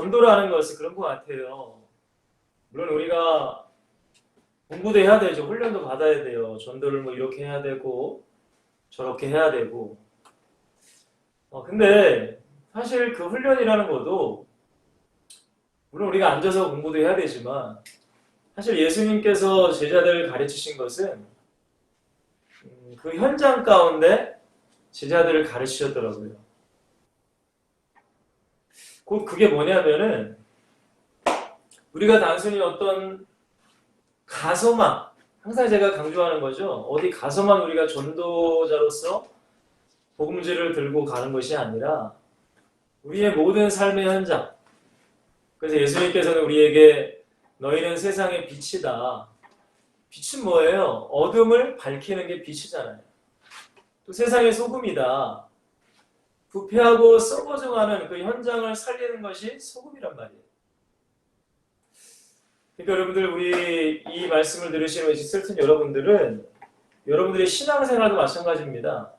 전도라는 것은 그런 것 같아요. 물론 우리가 공부도 해야 되죠. 훈련도 받아야 돼요. 전도를 뭐 이렇게 해야 되고 저렇게 해야 되고. 근데 사실 그 훈련이라는 것도 물론 우리가 앉아서 공부도 해야 되지만 사실 예수님께서 제자들을 가르치신 것은 그 현장 가운데 제자들을 가르치셨더라고요. 곧 그게 뭐냐면은 우리가 단순히 어떤 가서만, 항상 제가 강조하는 거죠. 어디 가서만 우리가 전도자로서 복음지를 들고 가는 것이 아니라 우리의 모든 삶의 현장. 그래서 예수님께서는 우리에게 너희는 세상의 빛이다. 빛은 뭐예요? 어둠을 밝히는 게 빛이잖아요. 또 세상의 소금이다. 부패하고 썩어져가는 그 현장을 살리는 것이 소금이란 말이에요. 그러니까 여러분들 우리 이 말씀을 들으시는 지슬튼 여러분들은 여러분들의 신앙생활도 마찬가지입니다.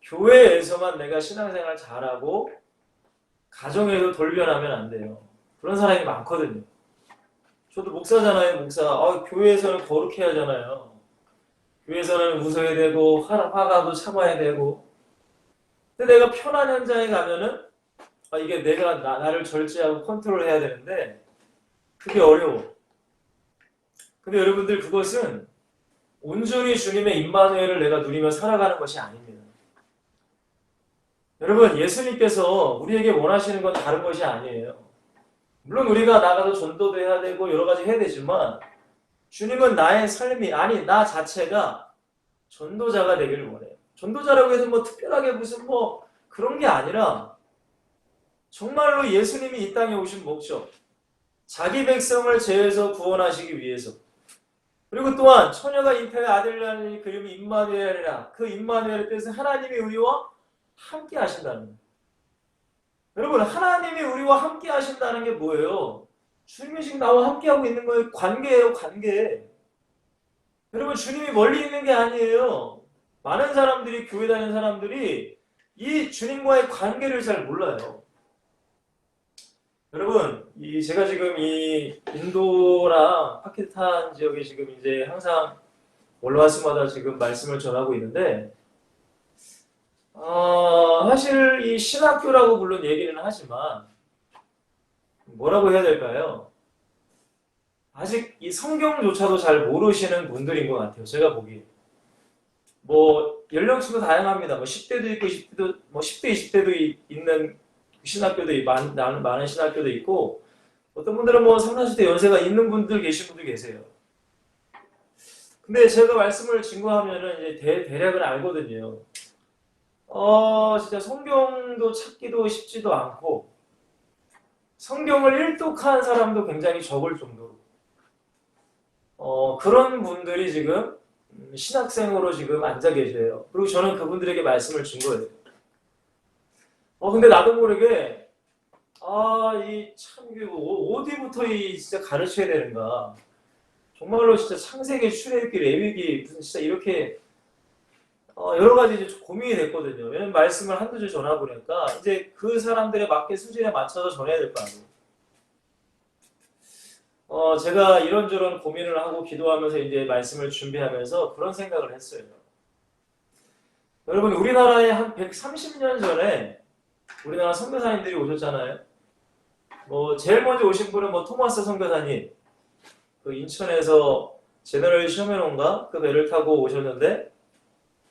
교회에서만 내가 신앙생활 잘하고 가정에도 돌변하면 안 돼요. 그런 사람이 많거든요. 저도 목사잖아요, 목사. 교회에서는 거룩해야 하잖아요. 교회에서는 웃어야 되고 화가도 참아야 되고. 근데 내가 편한 현장에 가면은 이게 내가 나를 절제하고 컨트롤해야 되는데 그게 어려워. 근데 여러분들 그것은 온전히 주님의 임마누엘을 내가 누리며 살아가는 것이 아닙니다. 여러분 예수님께서 우리에게 원하시는 건 다른 것이 아니에요. 물론 우리가 나가서 전도도 해야 되고 여러 가지 해야 되지만 주님은 나의 삶이 아니 나 자체가 전도자가 되기를 원해요. 전도자라고 해서 뭐 특별하게 무슨 뭐 그런 게 아니라 정말로 예수님이 이 땅에 오신 목적 자기 백성을 죄에서 구원하시기 위해서 그리고 또한 처녀가 잉태의 아들을 낳으니 그 이름이 임마누엘이라 그 임마누엘의 뜻은 하나님이 우리와 함께 하신다는 거예요. 여러분 하나님이 우리와 함께 하신다는 게 뭐예요? 주님이 지금 나와 함께하고 있는 거예요. 관계예요. 관계. 여러분 주님이 멀리 있는 게 아니에요. 많은 사람들이 교회 다니는 사람들이 이 주님과의 관계를 잘 몰라요. 여러분 제가 지금 이 인도랑 파키스탄 지역에 지금 이제 항상 올라왔을마다 지금 말씀을 전하고 있는데 사실 이 신학교라고 물론 얘기는 하지만 뭐라고 해야 될까요? 아직 이 성경조차도 잘 모르시는 분들인 것 같아요. 제가 보기에. 뭐 연령층도 다양합니다. 뭐 10대도 있고 20대도 뭐 10대 20대도 있는 신학교도 많은 신학교도 있고 어떤 분들은 뭐 3, 40대 연세가 있는 분들 계신 분들 계세요. 근데 제가 말씀을 증거하면은 이제 대략은 알거든요. 진짜 성경도 찾기도 쉽지도 않고 성경을 일독한 사람도 굉장히 적을 정도로 그런 분들이 지금 신학생으로 지금 앉아 계세요. 그리고 저는 그분들에게 말씀을 준 거예요. 근데 나도 모르게 이 참 어디부터 진짜 가르쳐야 되는가? 정말로 진짜 창세기, 출애굽기, 레위기 무슨 진짜 이렇게 여러 가지 이제 고민이 됐거든요. 왜냐면 말씀을 한두 줄 전하보니까 이제 그 사람들의 맞게 수준에 맞춰서 전해야 될 거 아니에요. 제가 이런저런 고민을 하고 기도하면서 이제 말씀을 준비하면서 그런 생각을 했어요. 여러분, 우리나라에 한 130년 전에 우리나라 선교사님들이 오셨잖아요. 제일 먼저 오신 분은 토마스 선교사님. 그 인천에서 제너럴 셔메론가 그 배를 타고 오셨는데,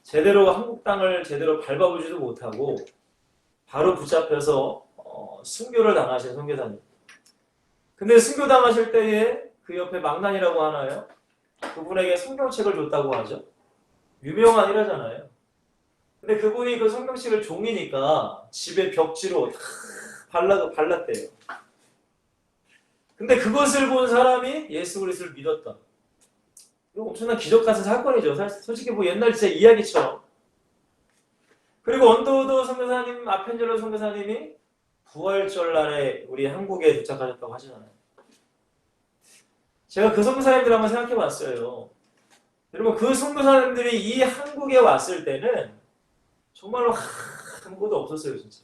제대로 한국 땅을 제대로 밟아보지도 못하고, 바로 붙잡혀서, 순교를 당하신 선교사님. 근데 순교당하실 때에 그 옆에 망난이라고 하나요? 그분에게 성경책을 줬다고 하죠. 유명한 일하잖아요. 근데 그분이 그 성경책을 종이니까 집에 벽지로 다 발랐대요. 근데 그것을 본 사람이 예수 그리스도를 믿었다. 이거 엄청난 기적 같은 사건이죠. 솔직히 옛날 진짜 이야기처럼. 그리고 언더우드 선교사님, 아펜젤러 선교사님이 부활절날에 우리 한국에 도착하셨다고 하시잖아요. 제가 그 선교사님들 한번 생각해 봤어요. 여러분 그 선교사님들이 이 한국에 왔을 때는 정말로 아무것도 없었어요. 진짜.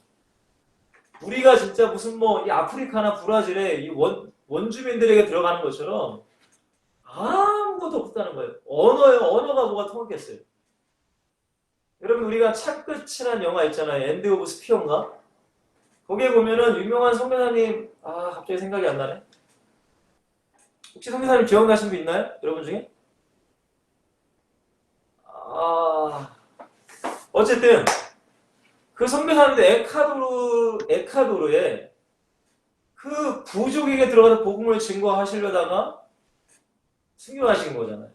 우리가 진짜 무슨 뭐 이 아프리카나 브라질의 이 원주민들에게 들어가는 것처럼 아무것도 없다는 거예요. 언어가 뭐가 통했겠어요. 여러분 우리가 창끝이라는 영화 있잖아요. 엔드 오브 스피어인가? 거기에 보면은 유명한 선교사님 갑자기 생각이 안 나네. 혹시 선교사님 기억나신 분 있나요? 여러분 중에? 어쨌든 그 선교사님들 에콰도르에 그 부족에게 들어가서 복음을 증거하시려다가 순교하신 거잖아요.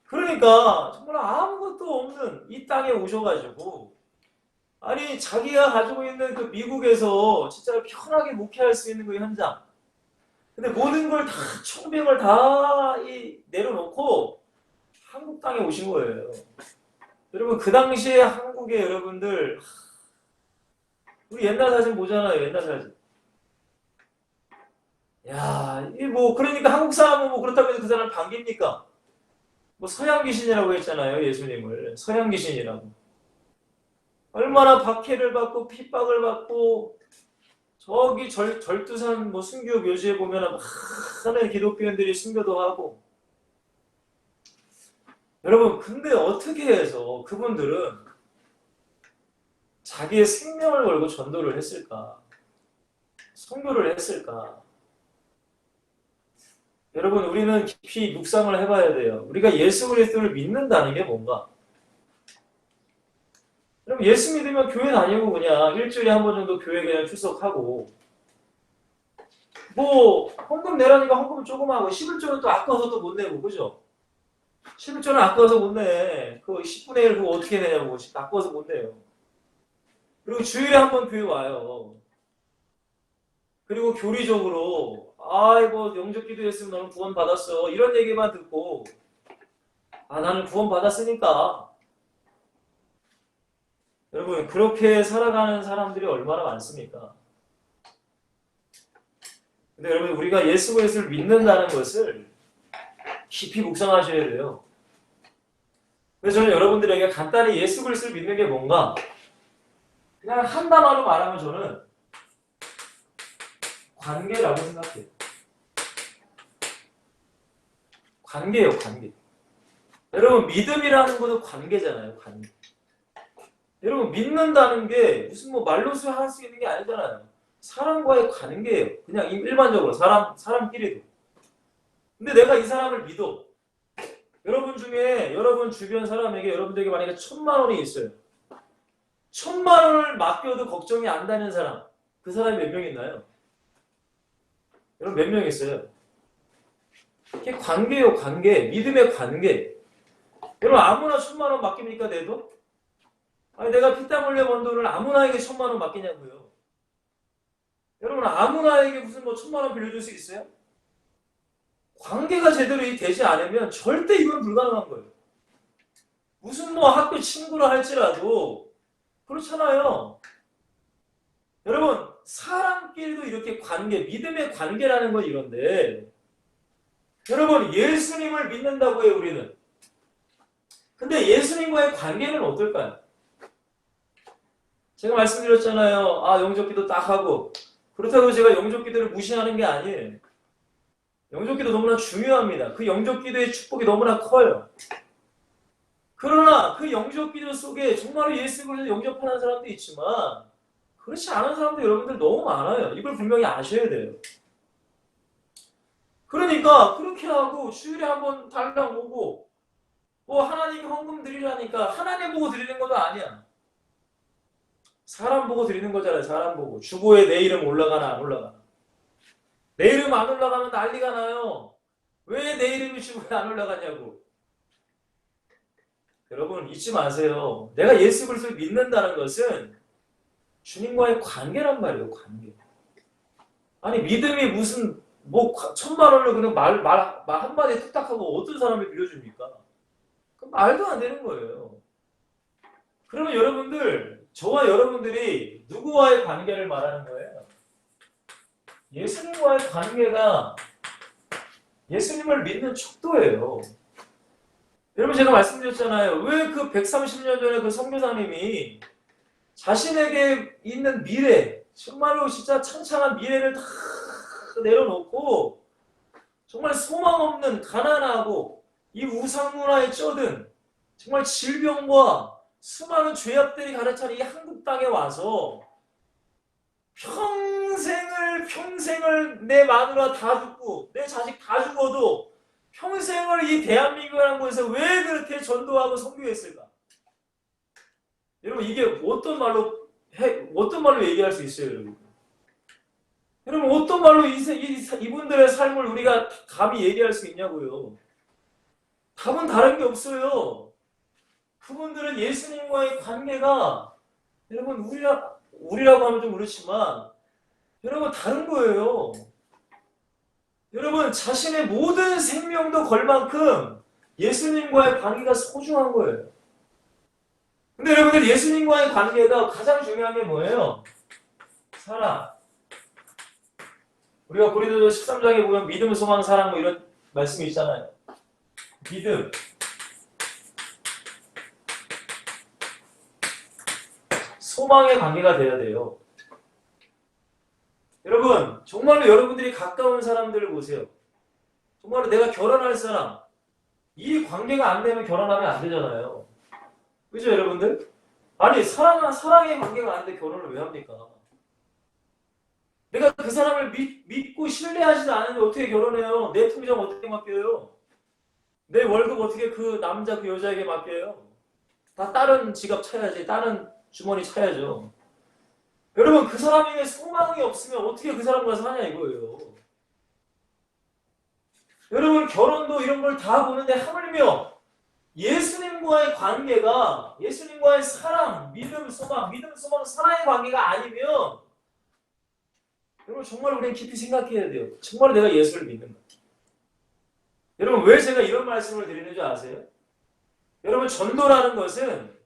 그러니까 정말 아무것도 없는 이 땅에 오셔가지고 아니 자기가 가지고 있는 그 미국에서 진짜 편하게 목회할 수 있는 그 현장 근데 모든 걸 다 청병을 다 내려놓고 한국 땅에 오신 거예요. 여러분 그 당시에 한국에 여러분들 우리 옛날 사진 보잖아요. 옛날 사진. 야, 이 뭐 그러니까 한국 사람은 뭐 그렇다고 해서 그 사람 반깁니까? 뭐 서양 귀신이라고 했잖아요. 예수님을 서양 귀신이라고. 얼마나 박해를 받고 핍박을 받고 저기 절두산 뭐 순교 묘지에 보면 많은 기독교인들이 순교도 하고. 여러분 근데 어떻게 해서 그분들은 자기의 생명을 걸고 전도를 했을까? 선교를 했을까? 여러분 우리는 깊이 묵상을 해봐야 돼요. 우리가 예수 그리스도를 믿는다는 게 뭔가? 여러분 예수 믿으면 교회 다니고 그냥 일주일에 한 번 정도 교회 그냥 출석하고 뭐 헌금 내라니까 헌금 조금 하고 11조는 또 아까워서 또 못 내고 그죠? 11조는 아까워서 못 내. 그 10분의 1 그거 어떻게 내냐고 아까워서 못 내요. 그리고 주일에 한 번 교회 와요. 그리고 교리적으로 아이고 영접 기도했으면 너는 구원 받았어 이런 얘기만 듣고 나는 구원 받았으니까 여러분 그렇게 살아가는 사람들이 얼마나 많습니까? 근데 여러분 우리가 예수 그리스도를 믿는다는 것을 깊이 묵상하셔야 돼요. 그래서 저는 여러분들에게 간단히 예수 그리스도를 믿는 게 뭔가 그냥 한 단어로 말하면 저는 관계라고 생각해요. 관계예요, 관계. 여러분 믿음이라는 것도 관계잖아요, 관계. 여러분 믿는다는 게 무슨 뭐 말로서 할 수 있는 게 아니잖아요. 사람과의 관계예요. 그냥 일반적으로 사람끼리도. 근데 내가 이 사람을 믿어. 여러분 중에 여러분 주변 사람에게 여러분들에게 만약에 1,000만 원이 있어요. 1,000만 원을 맡겨도 걱정이 안 되는 사람. 그 사람이 몇 명 있나요? 여러분 몇 명 있어요? 이게 관계예요, 관계. 믿음의 관계. 여러분 아무나 1,000만 원 맡깁니까 내도? 아니 내가 피땀 흘려 번 돈을 아무나에게 1,000만 원 맡기냐고요. 여러분 아무나에게 무슨 뭐 1,000만 원 빌려줄 수 있어요? 관계가 제대로 되지 않으면 절대 이건 불가능한 거예요. 무슨 뭐 학교 친구라 할지라도 그렇잖아요. 여러분 사람끼리도 이렇게 관계, 믿음의 관계라는 건 이런데 여러분 예수님을 믿는다고 해요 우리는. 근데 예수님과의 관계는 어떨까요? 제가 말씀드렸잖아요. 영접기도 딱 하고 그렇다고 제가 영접기도를 무시하는 게 아니에요. 영접기도 너무나 중요합니다. 그 영접기도의 축복이 너무나 커요. 그러나 그 영접기도 속에 정말로 예수 그리스도 영접하는 사람도 있지만 그렇지 않은 사람도 여러분들 너무 많아요. 이걸 분명히 아셔야 돼요. 그러니까 그렇게 하고 주일에 한번 달랑 오고 뭐 하나님 헌금 드리라니까 하나님 보고 드리는 것도 아니야. 사람 보고 드리는 거잖아요. 사람 보고. 주보에 내 이름 올라가나 안 올라가나. 내 이름 안 올라가면 난리가 나요. 왜 내 이름이 주보에 안 올라가냐고. 여러분 잊지 마세요. 내가 예수 그리스도를 믿는다는 것은 주님과의 관계란 말이에요. 관계. 아니 믿음이 무슨 뭐 1,000만 원을 그냥 말 한마디에 뚝딱하고 어떤 사람을 빌려줍니까? 그 말도 안 되는 거예요. 그러면 여러분들 저와 여러분들이 누구와의 관계를 말하는 거예요? 예수님과의 관계가 예수님을 믿는 척도예요. 여러분 제가 말씀드렸잖아요. 왜 그 130년 전에 그 선교사님이 자신에게 있는 미래, 정말로 진짜 창창한 미래를 다 내려놓고 정말 소망 없는 가난하고 이 우상 문화에 쩌든 정말 질병과 수많은 죄악들이 가득한 이 한국 땅에 와서 평생을 내 마누라 다 죽고 내 자식 다 죽어도 평생을 이 대한민국이라는 곳에서 왜 그렇게 전도하고 선교했을까? 여러분 이게 어떤 말로 얘기할 수 있어요, 여러분? 여러분 어떤 말로 이분들의 삶을 우리가 감히 얘기할 수 있냐고요? 답은 다른 게 없어요. 그분들은 예수님과의 관계가 여러분 우리라고 하면 좀 그렇지만 여러분 다른 거예요. 여러분 자신의 모든 생명도 걸 만큼 예수님과의 관계가 소중한 거예요. 근데 여러분들 예수님과의 관계가 가장 중요한 게 뭐예요? 사랑. 우리가 고린도서 13장에 보면 믿음, 소망, 사랑 뭐 이런 말씀이 있잖아요. 믿음. 소망의 관계가 돼야 돼요. 여러분 정말로 여러분들이 가까운 사람들을 보세요. 정말로 내가 결혼할 사람 이 관계가 안 되면 결혼하면 안 되잖아요. 그죠 여러분들? 아니 사랑의 관계가 안 돼 결혼을 왜 합니까? 내가 그 사람을 믿고 신뢰하지도 않는데 어떻게 결혼해요? 내 통장 어떻게 맡겨요? 내 월급 어떻게 그 남자 그 여자에게 맡겨요? 다 다른 지갑 차야지 다른 주머니 차야죠. 여러분 그 사람에게 소망이 없으면 어떻게 그 사람과 사냐 이거예요. 여러분 결혼도 이런 걸 다 보는데 하물며 예수님과의 관계가 예수님과의 사랑, 믿음, 소망, 사랑의 관계가 아니면 여러분 정말 우리는 깊이 생각해야 돼요. 정말 내가 예수를 믿는가? 여러분 왜 제가 이런 말씀을 드리는 줄 아세요? 여러분 전도라는 것은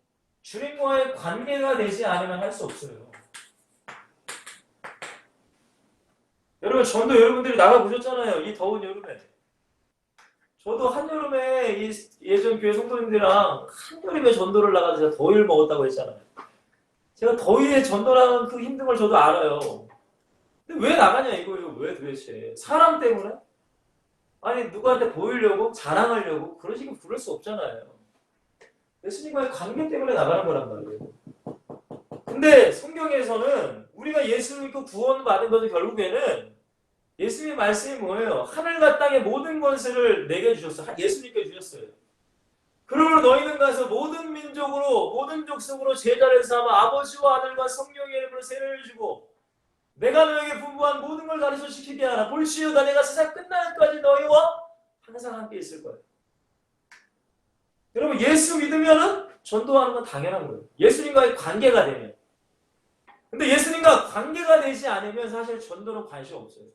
주님과의 관계가 되지 않으면 할 수 없어요. 여러분 전도 여러분들이 나가보셨잖아요. 이 더운 여름에. 저도 한여름에 이 예전 교회 성도님들이랑 한여름에 전도를 나가서 제가 더위를 먹었다고 했잖아요. 제가 더위에 전도라는 그 힘든 걸 저도 알아요. 근데 왜 나가냐 이거예요. 왜 도대체? 사람 때문에? 아니 누구한테 보이려고? 자랑하려고? 그런 식으로 부를 수 없잖아요. 예수님과의 관계 때문에 나가는 거란 말이에요. 근데 성경에서는 우리가 예수 믿고 구원받은 것은 결국에는 예수님의 말씀이 뭐예요? 하늘과 땅의 모든 권세를 내게 주셨어요. 예수님께 주셨어요. 그러므로 너희는 가서 모든 민족으로 모든 족속으로 제자를 삼아 아버지와 아들과 성령의 이름으로 세례를 주고 내가 너에게 분부한 모든 걸 가르쳐 지키게 하라. 볼지어다 내가 세상 끝날까지 너희와 항상 함께 있을 거예요. 여러분 예수 믿으면은 전도하는 건 당연한 거예요. 예수님과의 관계가 되면. 근데 예수님과 관계가 되지 않으면 사실 전도는 관심 없어요.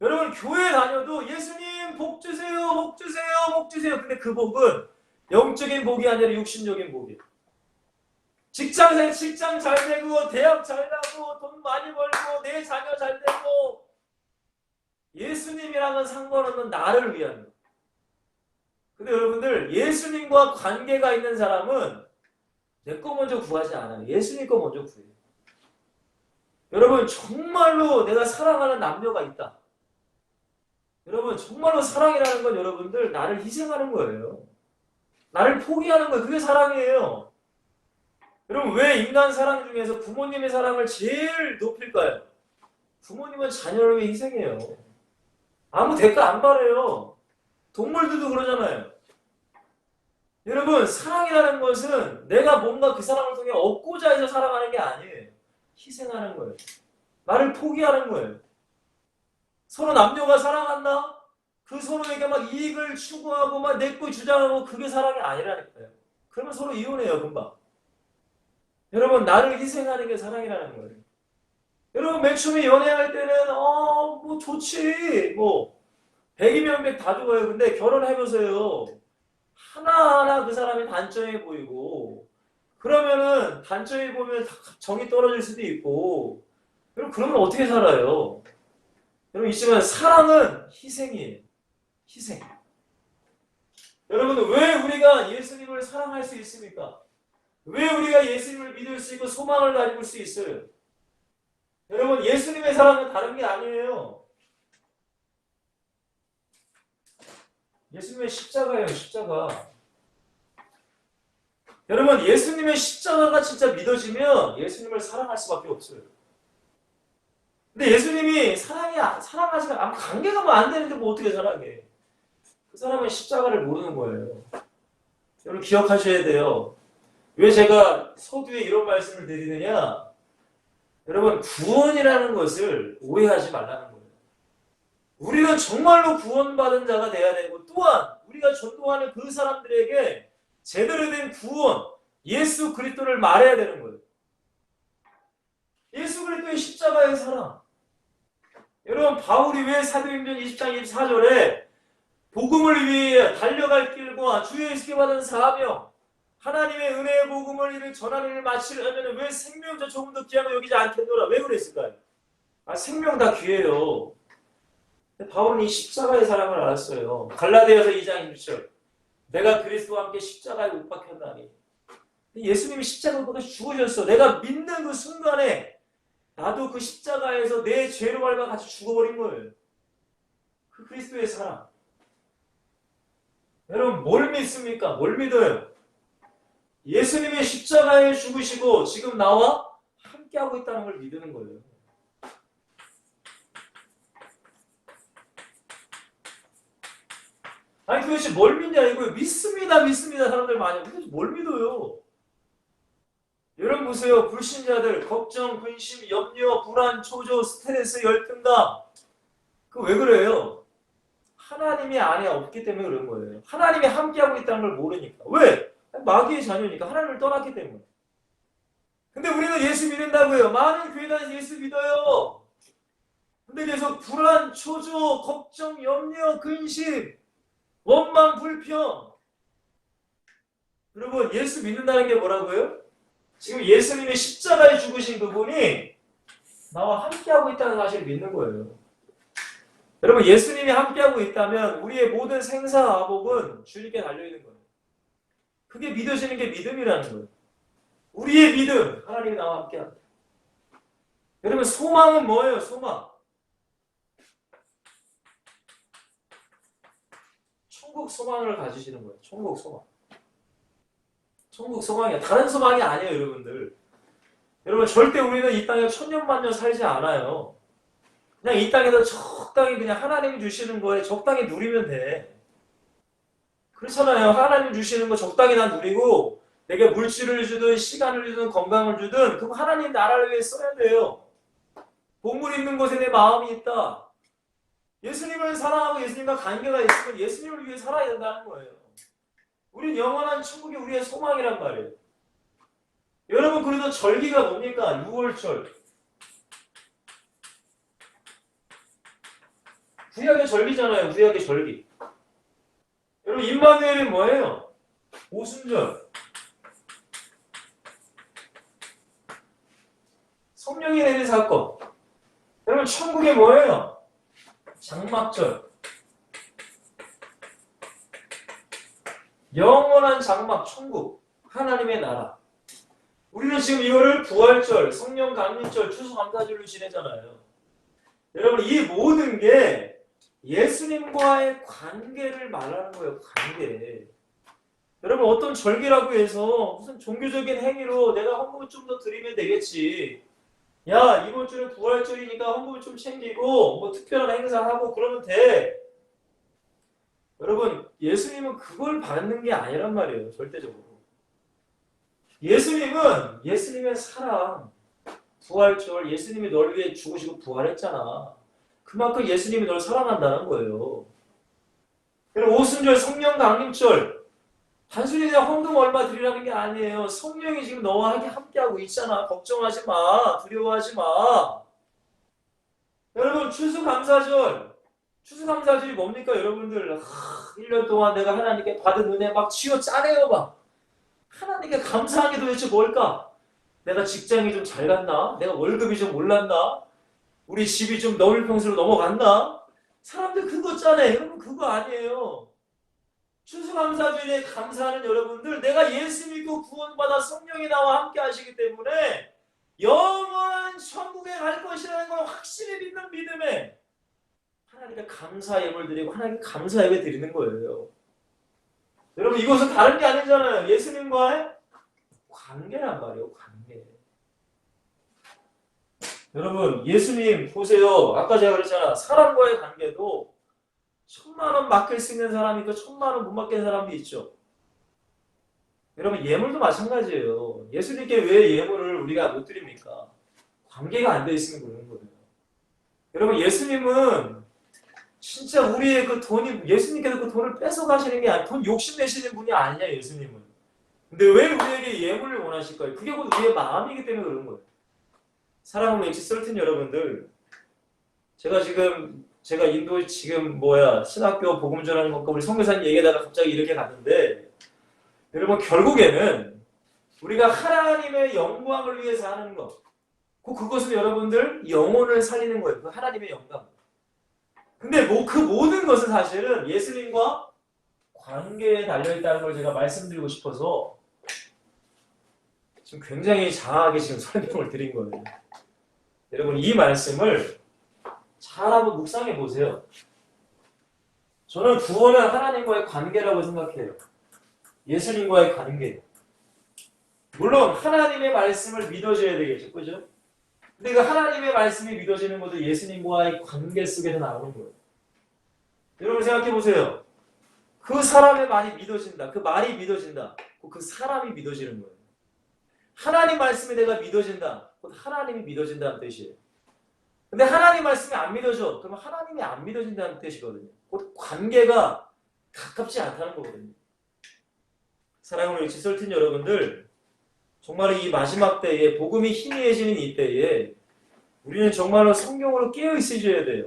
여러분 교회 다녀도 예수님 복 주세요, 복 주세요, 복 주세요. 근데 그 복은 영적인 복이 아니라 육신적인 복이에요. 직장 잘 되고 대학 잘 나고 돈 많이 벌고 내 자녀 잘 되고 예수님이랑은 상관없는 나를 위한 거. 근데 여러분들 예수님과 관계가 있는 사람은 내 거 먼저 구하지 않아요. 예수님 거 먼저 구해요. 여러분 정말로 내가 사랑하는 남녀가 있다. 여러분 정말로 사랑이라는 건 여러분들 나를 희생하는 거예요. 나를 포기하는 거예요. 그게 사랑이에요. 여러분 왜 인간 사랑 중에서 부모님의 사랑을 제일 높일까요? 부모님은 자녀를 위해 희생해요. 아무 대가 안 바래요. 동물들도 그러잖아요. 여러분 사랑이라는 것은 내가 뭔가 그 사랑을 통해 얻고자 해서 사랑하는 게 아니에요. 희생하는 거예요. 나를 포기하는 거예요. 서로 남녀가 사랑한다? 그 서로에게 막 이익을 추구하고 막 내거 주장하고 그게 사랑이 아니라니까요. 그러면 서로 이혼해요 금방. 여러분 나를 희생하는 게 사랑이라는 거예요. 여러분 맨 처음에 연애할 때는 뭐 좋지 뭐 100이면 100 다 좋아요. 근데 결혼해보세요. 하나하나 그 사람이 단점이 보이고 그러면은 단점이 보면 정이 떨어질 수도 있고 여러분 그러면 어떻게 살아요? 여러분 있지만 사랑은 희생이에요. 희생. 여러분 왜 우리가 예수님을 사랑할 수 있습니까? 왜 우리가 예수님을 믿을 수 있고 소망을 가질 수 있어요? 여러분, 예수님의 사랑은 다른 게 아니에요. 예수님의 십자가예요, 십자가. 여러분, 예수님의 십자가가 진짜 믿어지면 예수님을 사랑할 수밖에 없어요. 근데 예수님이 사랑하지 않으면 관계가 뭐 안 되는데 뭐 어떻게 사랑해? 그 사람은 십자가를 모르는 거예요. 여러분, 기억하셔야 돼요. 왜 제가 서두에 이런 말씀을 드리느냐? 여러분, 구원이라는 것을 오해하지 말라는 거예요. 우리는 정말로 구원받은 자가 돼야 되고, 또한 우리가 전도하는 그 사람들에게 제대로 된 구원, 예수 그리스도를 말해야 되는 거예요. 예수 그리스도의 십자가의 사랑. 여러분, 바울이 왜 사도행전 20장 24절에 복음을 위해 달려갈 길과 주 예수께 받은 사명, 하나님의 은혜의 복음을 이를 전하는 일을 마치려면 왜 생명자 조금 더 귀한 거 여기지 않겠노라? 왜 그랬을까요? 생명 다 귀해요. 바울은 이 십자가의 사랑을 알았어요. 갈라디아서 2장 1절. 내가 그리스도와 함께 십자가에 못 박혔나니. 예수님이 십자가에 못 박혀 죽으셨어. 내가 믿는 그 순간에 나도 그 십자가에서 내 죄로 밟아 같이 죽어버린 거예요. 그 그리스도의 사랑. 여러분, 뭘 믿습니까? 뭘 믿어요? 예수님의 십자가에 죽으시고 지금 나와 함께하고 있다는 걸 믿는 거예요. 아니, 도대체 뭘 믿냐 이거예요. 믿습니다, 믿습니다. 사람들 많이. 도대체 뭘 믿어요? 여러분 보세요. 불신자들 걱정, 근심, 염려, 불안, 초조, 스트레스, 열등감. 그 왜 그래요? 하나님이 안에 없기 때문에 그런 거예요. 하나님이 함께하고 있다는 걸 모르니까. 왜? 마귀의 자녀니까. 하나님을 떠났기 때문에. 근데 우리는 예수 믿는다고요. 많은 교회 다니서 예수 믿어요. 근데 계속 불안, 초조, 걱정, 염려, 근심, 원망, 불평. 여러분, 예수 믿는다는 게 뭐라고요? 지금 예수님이 십자가에 죽으신 그분이 나와 함께하고 있다는 사실을 믿는 거예요. 여러분, 예수님이 함께하고 있다면 우리의 모든 생사화복은 주님께 달려있는 거예요. 그게 믿어지는 게 믿음이라는 거예요. 우리의 믿음, 하나님이 나와 함께한다. 여러분, 소망은 뭐예요? 소망. 천국 소망을 가지시는 거예요. 천국 소망. 천국 소망이야. 다른 소망이 아니에요, 여러분들. 여러분, 절대 우리는 이 땅에 천년만년 살지 않아요. 그냥 이 땅에서 적당히 그냥 하나님이 주시는 거에 적당히 누리면 돼. 그렇잖아요. 하나님 주시는 거 적당히 난 누리고 내게 물질을 주든 시간을 주든 건강을 주든 그거 하나님 나라를 위해 써야 돼요. 보물 있는 곳에 내 마음이 있다. 예수님을 사랑하고 예수님과 관계가 있으면 예수님을 위해 살아야 된다는 거예요. 우린 영원한 천국이 우리의 소망이란 말이에요. 여러분, 그래도 절기가 뭡니까? 6월절. 구약의 절기잖아요. 구약의 절기. 여러분, 임마누엘이 뭐예요? 오순절. 성령이 내린 사건. 여러분, 천국이 뭐예요? 장막절. 영원한 장막, 천국. 하나님의 나라. 우리는 지금 이거를 부활절, 성령 강림절, 추수감사절로 지내잖아요. 여러분, 이 모든 게 예수님과의 관계를 말하는 거예요. 관계. 여러분, 어떤 절기라고 해서 무슨 종교적인 행위로 내가 헌금을 좀 더 드리면 되겠지. 야, 이번 주는 부활절이니까 헌금을 좀 챙기고 뭐 특별한 행사하고 그러면 돼. 여러분, 예수님은 그걸 받는 게 아니란 말이에요. 절대적으로. 예수님은 예수님의 사랑, 부활절, 예수님이 널 위해 죽으시고 부활했잖아. 그만큼 예수님이 널 사랑한다는 거예요. 그리고 오순절, 성령 강림절, 단순히 그냥 헌금 얼마 드리라는 게 아니에요. 성령이 지금 너와 함께하고 있잖아. 걱정하지 마. 두려워하지 마. 여러분, 추수감사절. 추수감사절이 뭡니까, 여러분들? 1년 동안 내가 하나님께 받은 은혜 막 쥐어 짜내요, 막. 하나님께 감사한 게 도대체 뭘까? 내가 직장이 좀 잘 갔나? 내가 월급이 좀 올랐나? 우리 집이 좀 너울 평수로 넘어갔나? 사람들 그거 짜네. 여러분, 그거 아니에요. 추수감사절에 감사하는 여러분들, 내가 예수 믿고 구원받아 성령이 나와 함께 하시기 때문에 영원한 천국에 갈 것이 감사 예물 드리고 하나님께 감사 예배 드리는 거예요. 여러분 이것은 다른 게 아니잖아요. 예수님과의 관계란 말이에요. 관계. 여러분 예수님 보세요. 아까 제가 그랬잖아. 사람과의 관계도 1,000,000원 맡길 수 있는 사람이 있고 1,000,000원 못 맡기는 사람도 있죠. 여러분 예물도 마찬가지예요. 예수님께 왜 예물을 우리가 못 드립니까? 관계가 안 돼 있으면 그러는 거예요. 여러분 예수님은 진짜 우리의 그 돈이 예수님께서 그 돈을 뺏어 가시는 게 아니라 돈 욕심내시는 분이 아니냐 예수님은. 근데 왜 우리에게 예물을 원하실까요? 그게 곧 우리의 마음이기 때문에 그런 거예요. 사랑하는 엑시 썰튼 여러분들, 제가 인도 지금 신학교 복음 전하는 것과 우리 선교사님 얘기하다가 갑자기 이렇게 갔는데, 여러분 결국에는 우리가 하나님의 영광을 위해서 하는 것, 그것은 여러분들 영혼을 살리는 거예요. 그 하나님의 영광. 근데 그 모든 것은 사실은 예수님과 관계에 달려있다는 걸 제가 말씀드리고 싶어서 지금 굉장히 장하게 지금 설명을 드린 거예요. 여러분 이 말씀을 잘 한번 묵상해 보세요. 저는 구원은 하나님과의 관계라고 생각해요. 예수님과의 관계. 물론 하나님의 말씀을 믿어줘야 되겠죠. 그죠? 근데 그 하나님의 말씀이 믿어지는 것도 예수님과의 관계 속에서 나오는 거예요. 여러분 생각해 보세요. 그 사람의 말이 믿어진다. 그 말이 믿어진다. 그 사람이 믿어지는 거예요. 하나님 말씀이 내가 믿어진다. 곧 하나님이 믿어진다는 뜻이에요. 근데 하나님 말씀이 안 믿어져. 그러면 하나님이 안 믿어진다는 뜻이거든요. 곧 관계가 가깝지 않다는 거거든요. 사랑하는 엑시 썰튼 여러분들, 정말 이 마지막 때에 복음이 희미해지는 이 때에 우리는 정말로 성경으로 깨어 있으셔야 돼요.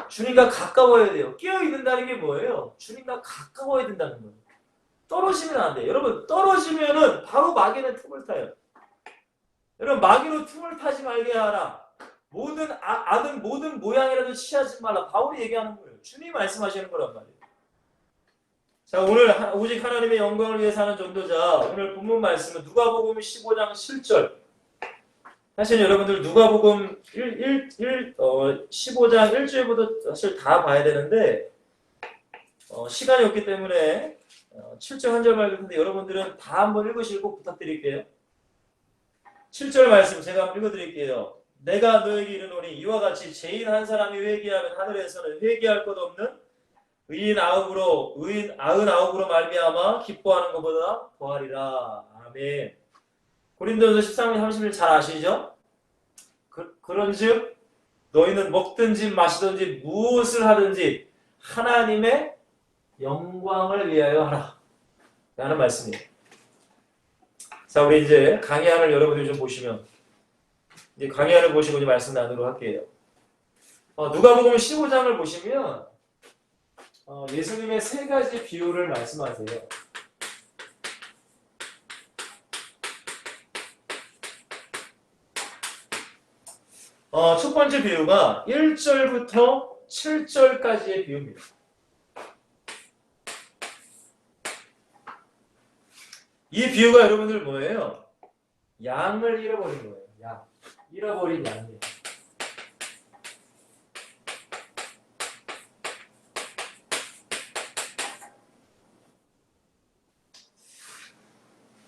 주님과 가까워야 돼요. 깨어 있는다는 게 뭐예요? 주님과 가까워야 된다는 거예요. 떨어지면 안 돼요. 여러분 떨어지면은 바로 마귀는 틈을 타요. 여러분 마귀로 틈을 타지 말게 하라. 모든 악은 모든 모양이라도 취하지 말라. 바울이 얘기하는 거예요. 주님이 말씀하시는 거란 말이에요. 자, 오늘 오직 하나님의 영광을 위해 사는 전도자. 오늘 본문 말씀은 누가복음 15장 7절. 사실 여러분들 누가복음 15장 1절부터 사실 다 봐야 되는데 시간이 없기 때문에 7절 한 절만 읽는데 여러분들은 다 한번 읽으시고 부탁드릴게요. 7절 말씀 제가 한번 읽어드릴게요. 내가 너에게 이르노니 이와 같이 죄인 한 사람이 회개하면 하늘에서는 회개할 것 없는 의인 99으로 말미암아 기뻐하는 것보다 더하리라. 아멘. 고린도전서 13장 30절 잘 아시죠? 그런즉 너희는 먹든지 마시든지 무엇을 하든지 하나님의 영광을 위하여 하라. 라는 말씀이에요. 자, 우리 이제 강의안을 여러분들이 좀 보시면 이제 강의안을 보시고 이제 말씀 나누도록 할게요. 누가복음 15장을 보시면 예수님의 세 가지 비유를 말씀하세요. 첫 번째 비유가 1절부터 7절까지의 비유입니다. 이 비유가 여러분들 뭐예요? 양을 잃어버린 거예요. 양. 잃어버린 양이에요.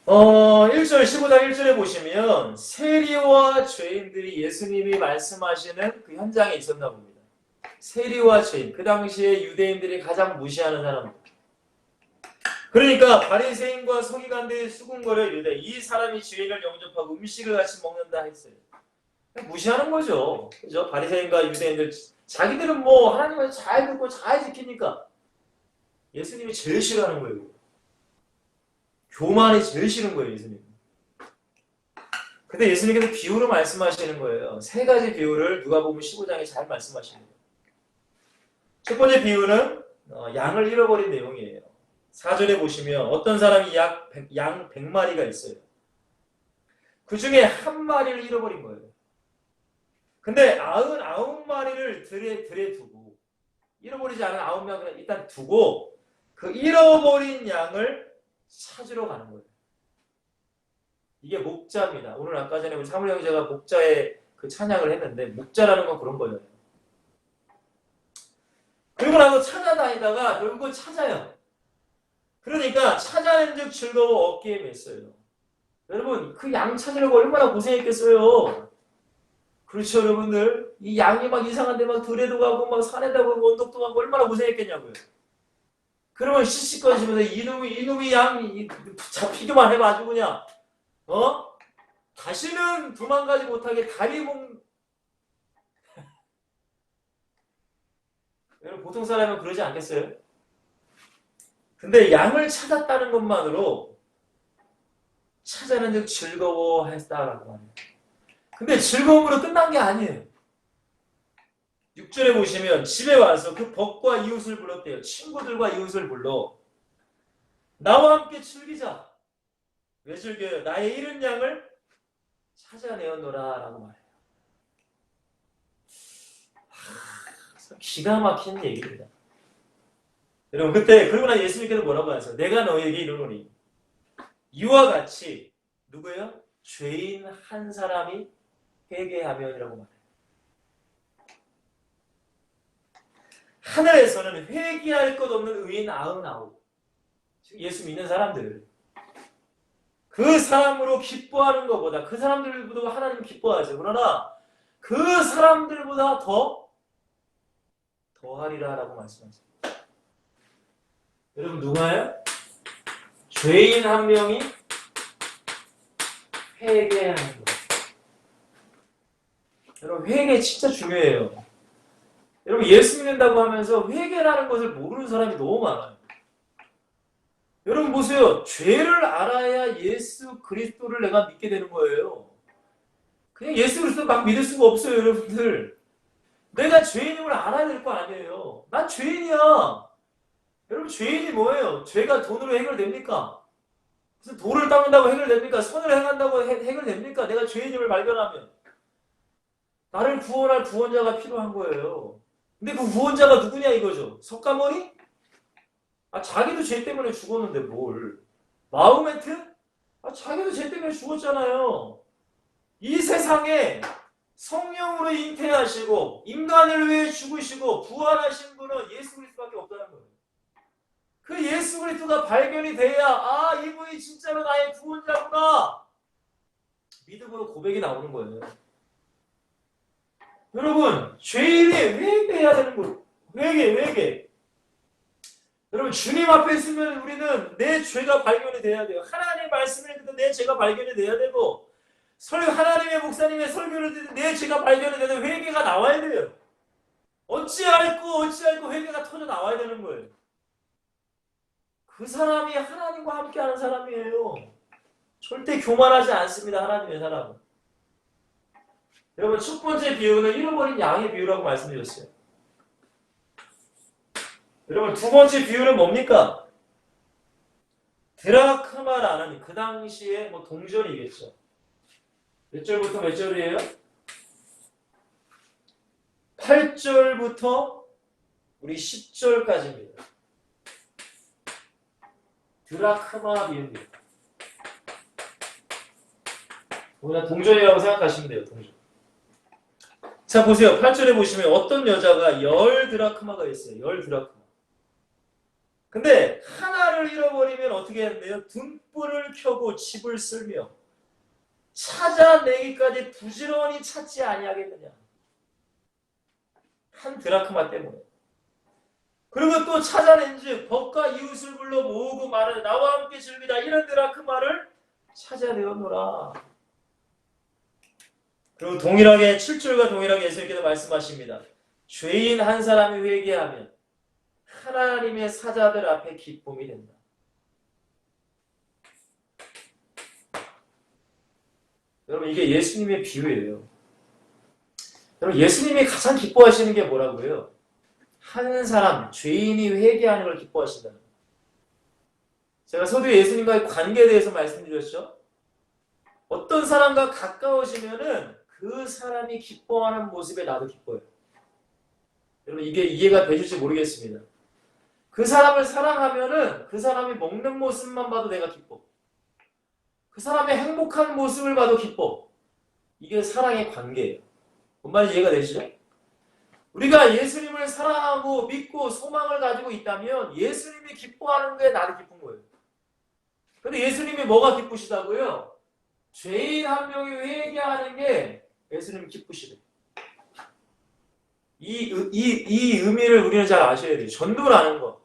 (1절) 15장 1절에 보시면 세리와 죄인들이 예수님이 말씀하시는 그 현장에 있었나 봅니다. 세리와 죄인, 그 당시에 유대인들이 가장 무시하는 사람들. 그러니까 바리새인과 서기관들이 수군거려 이르되 이 사람이 죄인을 영접하고 음식을 같이 먹는다 했어요. 무시하는 거죠. 그죠? 바리새인과 유대인들 자기들은 하나님을 잘 듣고 잘 지키니까 예수님이 제일 싫어하는 거예요. 교만이 제일 싫은 거예요, 예수님. 근데 예수님께서 비유로 말씀하시는 거예요. 세 가지 비유를 누가복음 15장에 잘 말씀하시는 거예요. 첫 번째 비유는 양을 잃어버린 내용이에요. 4절에 보시면 어떤 사람이 양 100마리가 있어요. 그 중에 한 마리를 잃어버린 거예요. 근데 99마리를 들에 두고 잃어버리지 않은 9명을 일단 두고 그 잃어버린 양을 찾으러 가는 거예요. 이게 목자입니다. 오늘 아까 전에 우리 사무엘 형제가 목자의 그 찬양을 했는데 목자라는 건 그런 거예요. 그리고 나서 찾아다니다가 결국은 찾아요. 그러니까 찾아낸 즉 즐거워 어깨에 맸어요. 여러분 그 양 찾으려고 얼마나 고생했겠어요. 그렇죠 여러분들. 이 양이 막 이상한 데 막 들에도 가고 막 산에도 가고 언덕도 가고 얼마나 고생했겠냐고요. 그러면 씩씩거리시면서 이놈이 양이 잡히기만 해봐 아주 그냥 다시는 도망가지 못하게 여러분 보통 사람은 그러지 않겠어요? 근데 양을 찾았다는 것만으로 찾아낸 즉 즐거워했다라고 합니다. 근데 즐거움으로 끝난 게 아니에요. 6절에 보시면 집에 와서 그 벗과 이웃을 불렀대요. 친구들과 이웃을 불러 나와 함께 즐기자. 왜 즐겨요? 나의 잃은 양을 찾아내었노라 라고 말해요. 기가 막힌 얘기입니다. 여러분 그때 그러고 나 예수님께서 뭐라고 하세요? 내가 너에게 이르노니 이와 같이 누구예요? 죄인 한 사람이 회개하면이라고 말해요. 하늘에서는 회개할 것 없는 의인 99 예수 믿는 사람들 그 사람으로 기뻐하는 것보다 그 사람들보다 하나님 기뻐하죠. 그러나 그 사람들보다 더하리라 라고 말씀하세요. 여러분 누가요? 죄인 한 명이 회개하는 것. 여러분 회개 진짜 중요해요. 여러분 예수 믿는다고 하면서 회개라는 것을 모르는 사람이 너무 많아요. 여러분 보세요. 죄를 알아야 예수 그리스도를 내가 믿게 되는 거예요. 그냥 예수 그리스도 막 믿을 수가 없어요. 여러분들. 내가 죄인임을 알아야 될 거 아니에요. 난 죄인이야. 여러분 죄인이 뭐예요? 죄가 돈으로 해결됩니까? 무슨 돌을 닦는다고 해결됩니까? 선을 행한다고 해결됩니까? 내가 죄인임을 발견하면. 나를 구원할 구원자가 필요한 거예요. 근데 그 구원자가 누구냐 이거죠. 석가모니? 자기도 죄 때문에 죽었는데 뭘. 마호메트? 자기도 죄 때문에 죽었잖아요. 이 세상에 성령으로 잉태하시고 인간을 위해 죽으시고 부활하신 분은 예수 그리스도밖에 없다는 거예요. 그 예수 그리스도가 발견이 돼야 이분이 진짜로 나의 구원자구나. 믿음으로 고백이 나오는 거예요. 여러분 죄인이 회개해야 되는 거예요. 회개. 여러분 주님 앞에 있으면 우리는 내 죄가 발견이 돼야 돼요. 하나님의 말씀을 듣는 내 죄가 발견이 돼야 되고 하나님의 목사님의 설교를 듣는 내 죄가 발견이 되는 회개가 나와야 돼요. 어찌 알고 회개가 터져 나와야 되는 거예요. 그 사람이 하나님과 함께하는 사람이에요. 절대 교만하지 않습니다. 하나님의 사람은. 여러분 첫 번째 비유는 잃어버린 양의 비유라고 말씀드렸어요. 여러분 두 번째 비유는 뭡니까? 드라크마라는 그 당시에 동전이겠죠. 몇 절부터 몇 절이에요? 8절부터 우리 10절까지입니다. 드라크마 비유입니다. 그냥 동전이라고 생각하시면 돼요. 동전. 자 보세요. 8절에 보시면 어떤 여자가 10드라크마가 있어요. 10드라크마. 근데 하나를 잃어버리면 어떻게 했는데요? 등불을 켜고 집을 쓸며 찾아내기까지 부지런히 찾지 아니하겠느냐. 한 드라크마 때문에. 그리고 또 찾아낸 즉 벗과 이웃을 불러 모으고 말하되 나와 함께 즐기다 이런 드라크마를 찾아내었노라. 그리고 동일하게 7절과 동일하게 예수님께서 말씀하십니다. 죄인 한 사람이 회개하면 하나님의 사자들 앞에 기쁨이 된다. 여러분 이게 예수님의 비유예요. 여러분 예수님이 가장 기뻐하시는 게 뭐라고요? 한 사람, 죄인이 회개하는 걸 기뻐하신다. 제가 서두에 예수님과의 관계에 대해서 말씀드렸죠. 어떤 사람과 가까워지면은 그 사람이 기뻐하는 모습에 나도 기뻐요. 여러분 이게 이해가 되실지 모르겠습니다. 그 사람을 사랑하면은 그 사람이 먹는 모습만 봐도 내가 기뻐. 그 사람의 행복한 모습을 봐도 기뻐. 이게 사랑의 관계예요. 뭔 말인지 이해가 되시죠? 우리가 예수님을 사랑하고 믿고 소망을 가지고 있다면 예수님이 기뻐하는 게 나도 기쁜 거예요. 근데 예수님이 뭐가 기쁘시다고요? 죄인 한 명이 회개하는 게 예수님 기쁘시대. 이 의미를 우리는 잘 아셔야 돼요. 전도라는 거.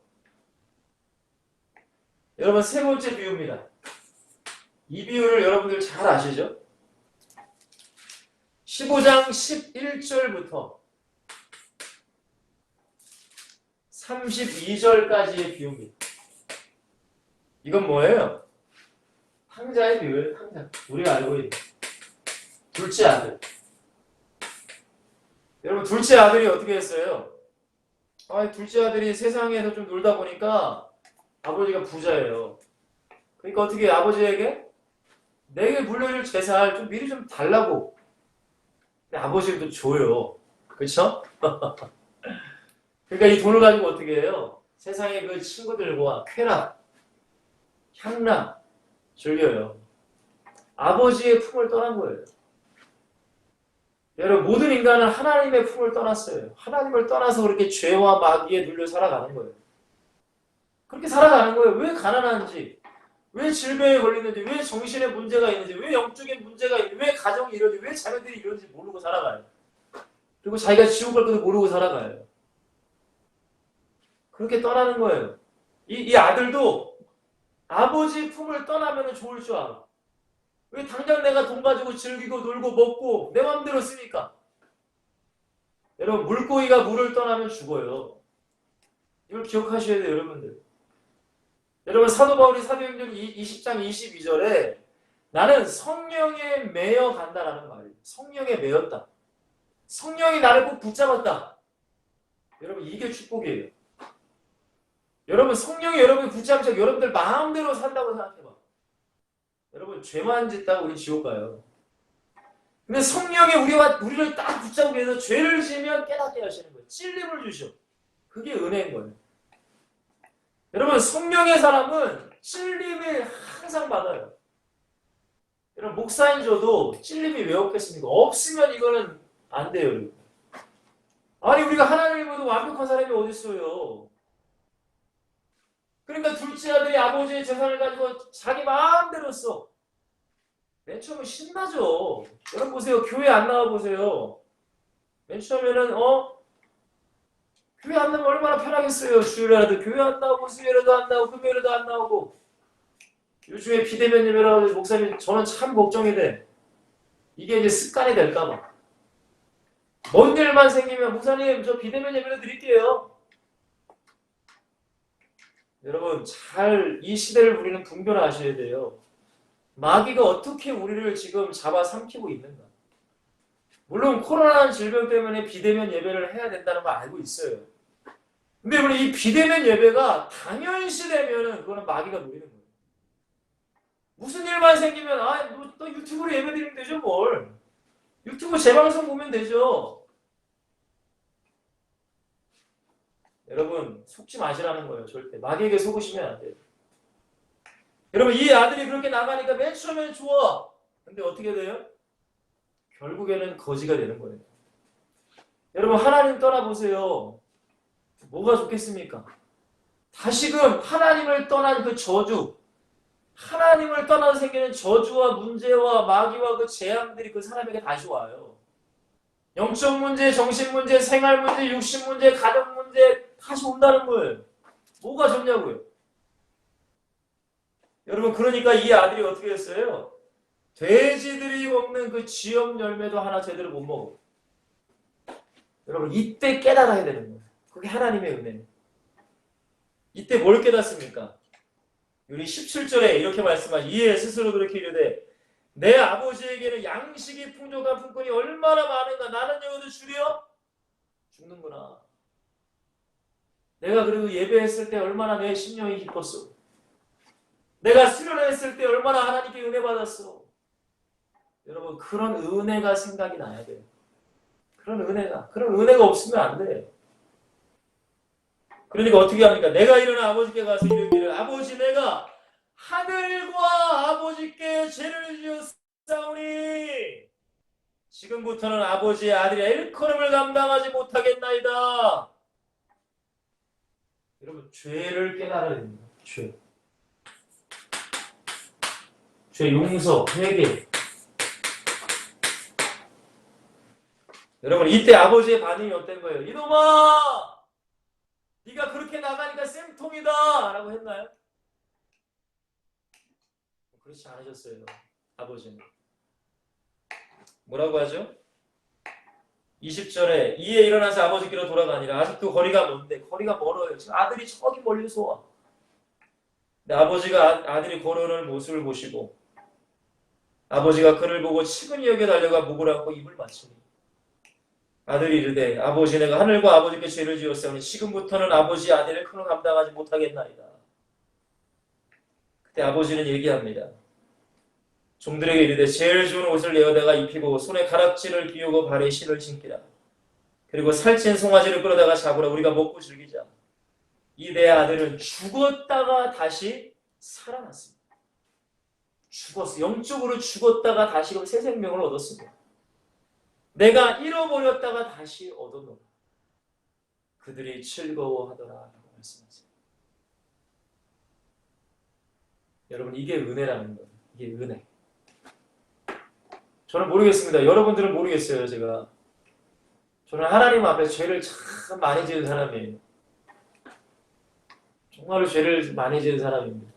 여러분, 세 번째 비유입니다. 이 비유를 여러분들 잘 아시죠? 15장 11절부터 32절까지의 비유입니다. 이건 뭐예요? 탕자의 비유예요. 탕자. 우리가 알고 있는 둘째 아들. 여러분, 둘째 아들이 어떻게 했어요? 둘째 아들이 세상에서 좀 놀다 보니까 아버지가 부자예요. 그러니까 어떻게 아버지에게 내게 물려줄 재산 좀 미리 좀 달라고. 근데 아버지는 또 줘요. 그렇죠? 그러니까 이 돈을 가지고 어떻게 해요? 세상의 그 친구들과 쾌락, 향락 즐겨요. 아버지의 품을 떠난 거예요. 여러분, 모든 인간은 하나님의 품을 떠났어요. 하나님을 떠나서 그렇게 죄와 마귀에 눌려 살아가는 거예요. 그렇게 살아가는 거예요. 왜 가난한지, 왜 질병에 걸리는지, 왜 정신에 문제가 있는지, 왜 영적인 문제가 있는지, 왜 가정이 이러는지, 왜 자녀들이 이러는지 모르고 살아가요. 그리고 자기가 지옥 갈 것도 모르고 살아가요. 그렇게 떠나는 거예요. 이 아들도 아버지 품을 떠나면 좋을 줄 알아. 왜 당장 내가 돈 가지고 즐기고 놀고 먹고 내 마음대로 쓰니까. 여러분, 물고기가 물을 떠나면 죽어요. 이걸 기억하셔야 돼요, 여러분들. 여러분, 사도 바울이 사도행전 20장 22절에 나는 성령에 매여 간다라는 말이에요. 성령에 매였다. 성령이 나를 꼭 붙잡았다. 여러분, 이게 축복이에요. 여러분, 성령이 여러분을 붙잡으셔서 여러분들 마음대로 산다고 생각해봐. 여러분, 죄만 짓다가 우리 지옥 가요. 근데 성령이 우리를 딱 붙잡고 해서 죄를 지으면 깨닫게 하시는 거예요. 찔림을 주셔. 그게 은혜인 거예요. 여러분, 성령의 사람은 찔림을 항상 받아요. 여러분, 목사인 저도 찔림이 왜 없겠습니까? 없으면 이거는 안 돼요, 여러분. 아니, 우리가 하나님보다 완벽한 사람이 어디 있어요? 그러니까 둘째 아들이 아버지의 재산을 가지고 자기 마음대로 써. 맨 처음에 신나죠. 여러분 보세요. 교회 안 나와 보세요. 맨 처음에는 교회 안 나오면 얼마나 편하겠어요. 주일에라도 교회 안 나오고 수요일에도 안 나오고 금요일에도 안 나오고. 요즘에 비대면 예배라고 목사님 저는 참 걱정이 돼. 이게 이제 습관이 될까 봐. 뭔 일만 생기면 목사님 저 비대면 예배를 드릴게요. 여러분, 잘 이 시대를 우리는 분별하셔야 돼요. 마귀가 어떻게 우리를 지금 잡아삼키고 있는가. 물론 코로나라는 질병 때문에 비대면 예배를 해야 된다는 거 알고 있어요. 근데 우리 이 비대면 예배가 당연시 되면은 그거는 마귀가 노리는 거예요. 무슨 일만 생기면 너 유튜브로 예배 드리면 되죠 뭘. 유튜브 재방송 보면 되죠. 여러분, 속지 마시라는 거예요. 절대. 마귀에게 속으시면 안 돼요. 여러분, 이 아들이 그렇게 나가니까 맨 처음엔 좋아. 근데 어떻게 돼요? 결국에는 거지가 되는 거예요. 여러분, 하나님 떠나보세요. 뭐가 좋겠습니까? 다시금 하나님을 떠난 그 저주, 하나님을 떠나서 생기는 저주와 문제와 마귀와 그 재앙들이 그 사람에게 다시 와요. 영적 문제, 정신 문제, 생활 문제, 육신 문제, 가정 문제 다시 온다는 거예요. 뭐가 좋냐고요. 여러분, 그러니까 이 아들이 어떻게 했어요? 돼지들이 먹는 그 지역 열매도 하나 제대로 못 먹어. 여러분, 이때 깨달아야 되는 거예요. 그게 하나님의 은혜예요. 이때 뭘 깨닫습니까? 우리 17절에 이렇게 말씀하시 이에 스스로 그렇게 이르되 내 아버지에게는 양식이 풍족한 품꾼이 얼마나 많은가. 나는 여기도 줄여 죽는구나. 내가 그래도 예배했을 때 얼마나 내 심령이 기뻤어. 내가 수련했을 때 얼마나 하나님께 은혜 받았어. 여러분, 그런 은혜가 생각이 나야 돼요. 그런 은혜가 없으면 안 돼. 그러니까 어떻게 합니까? 내가 일어나 아버지께 가서 이르기를 아버지, 내가 하늘과 아버지께 죄를 지었사오니 지금부터는 아버지의 아들이 일컬음을 감당하지 못하겠나이다. 여러분, 죄를 깨달아야 됩니다. 죄 용서, 회개. 여러분, 이때 아버지의 반응이 어떤 거예요? 이놈아! 네가 그렇게 나가니까 쌤통이다! 라고 했나요? 그렇지 않으셨어요. 아버지는. 뭐라고 하죠? 20절에 이에 일어나서 아버지께로 돌아가니라. 아직도 거리가 먼데, 거리가 멀어요. 지금 아들이 저기 멀리서 와. 근데 아버지가 아들이 걸어오는 모습을 보시고 아버지가 그를 보고 치근히 여겨 달려가 목을 안고 입을 맞추니 아들이 이르되 아버지 내가 하늘과 아버지께 죄를 지었사오니 지금부터는 아버지 아들의 큰을 감당하지 못하겠나이다. 그때 아버지는 얘기합니다. 종들에게 이르되 제일 좋은 옷을 내어다가 입히고 손에 가락지를 비우고 발에 실을 신기라. 그리고 살찐 송아지를 끌어다가 잡으라. 우리가 먹고 즐기자. 이 내 아들은 죽었다가 다시 살아났습니다. 죽었어. 영적으로 죽었다가 다시금 새 생명을 얻었습니다. 내가 잃어버렸다가 다시 얻어놓아. 그들이 즐거워하더라 라고 말씀하세요. 여러분, 이게 은혜라는 거예요. 이게 은혜. 저는 모르겠습니다. 여러분들은 모르겠어요. 저는 하나님 앞에 죄를 참 많이 지은 사람이에요. 정말로 죄를 많이 지은 사람입니다.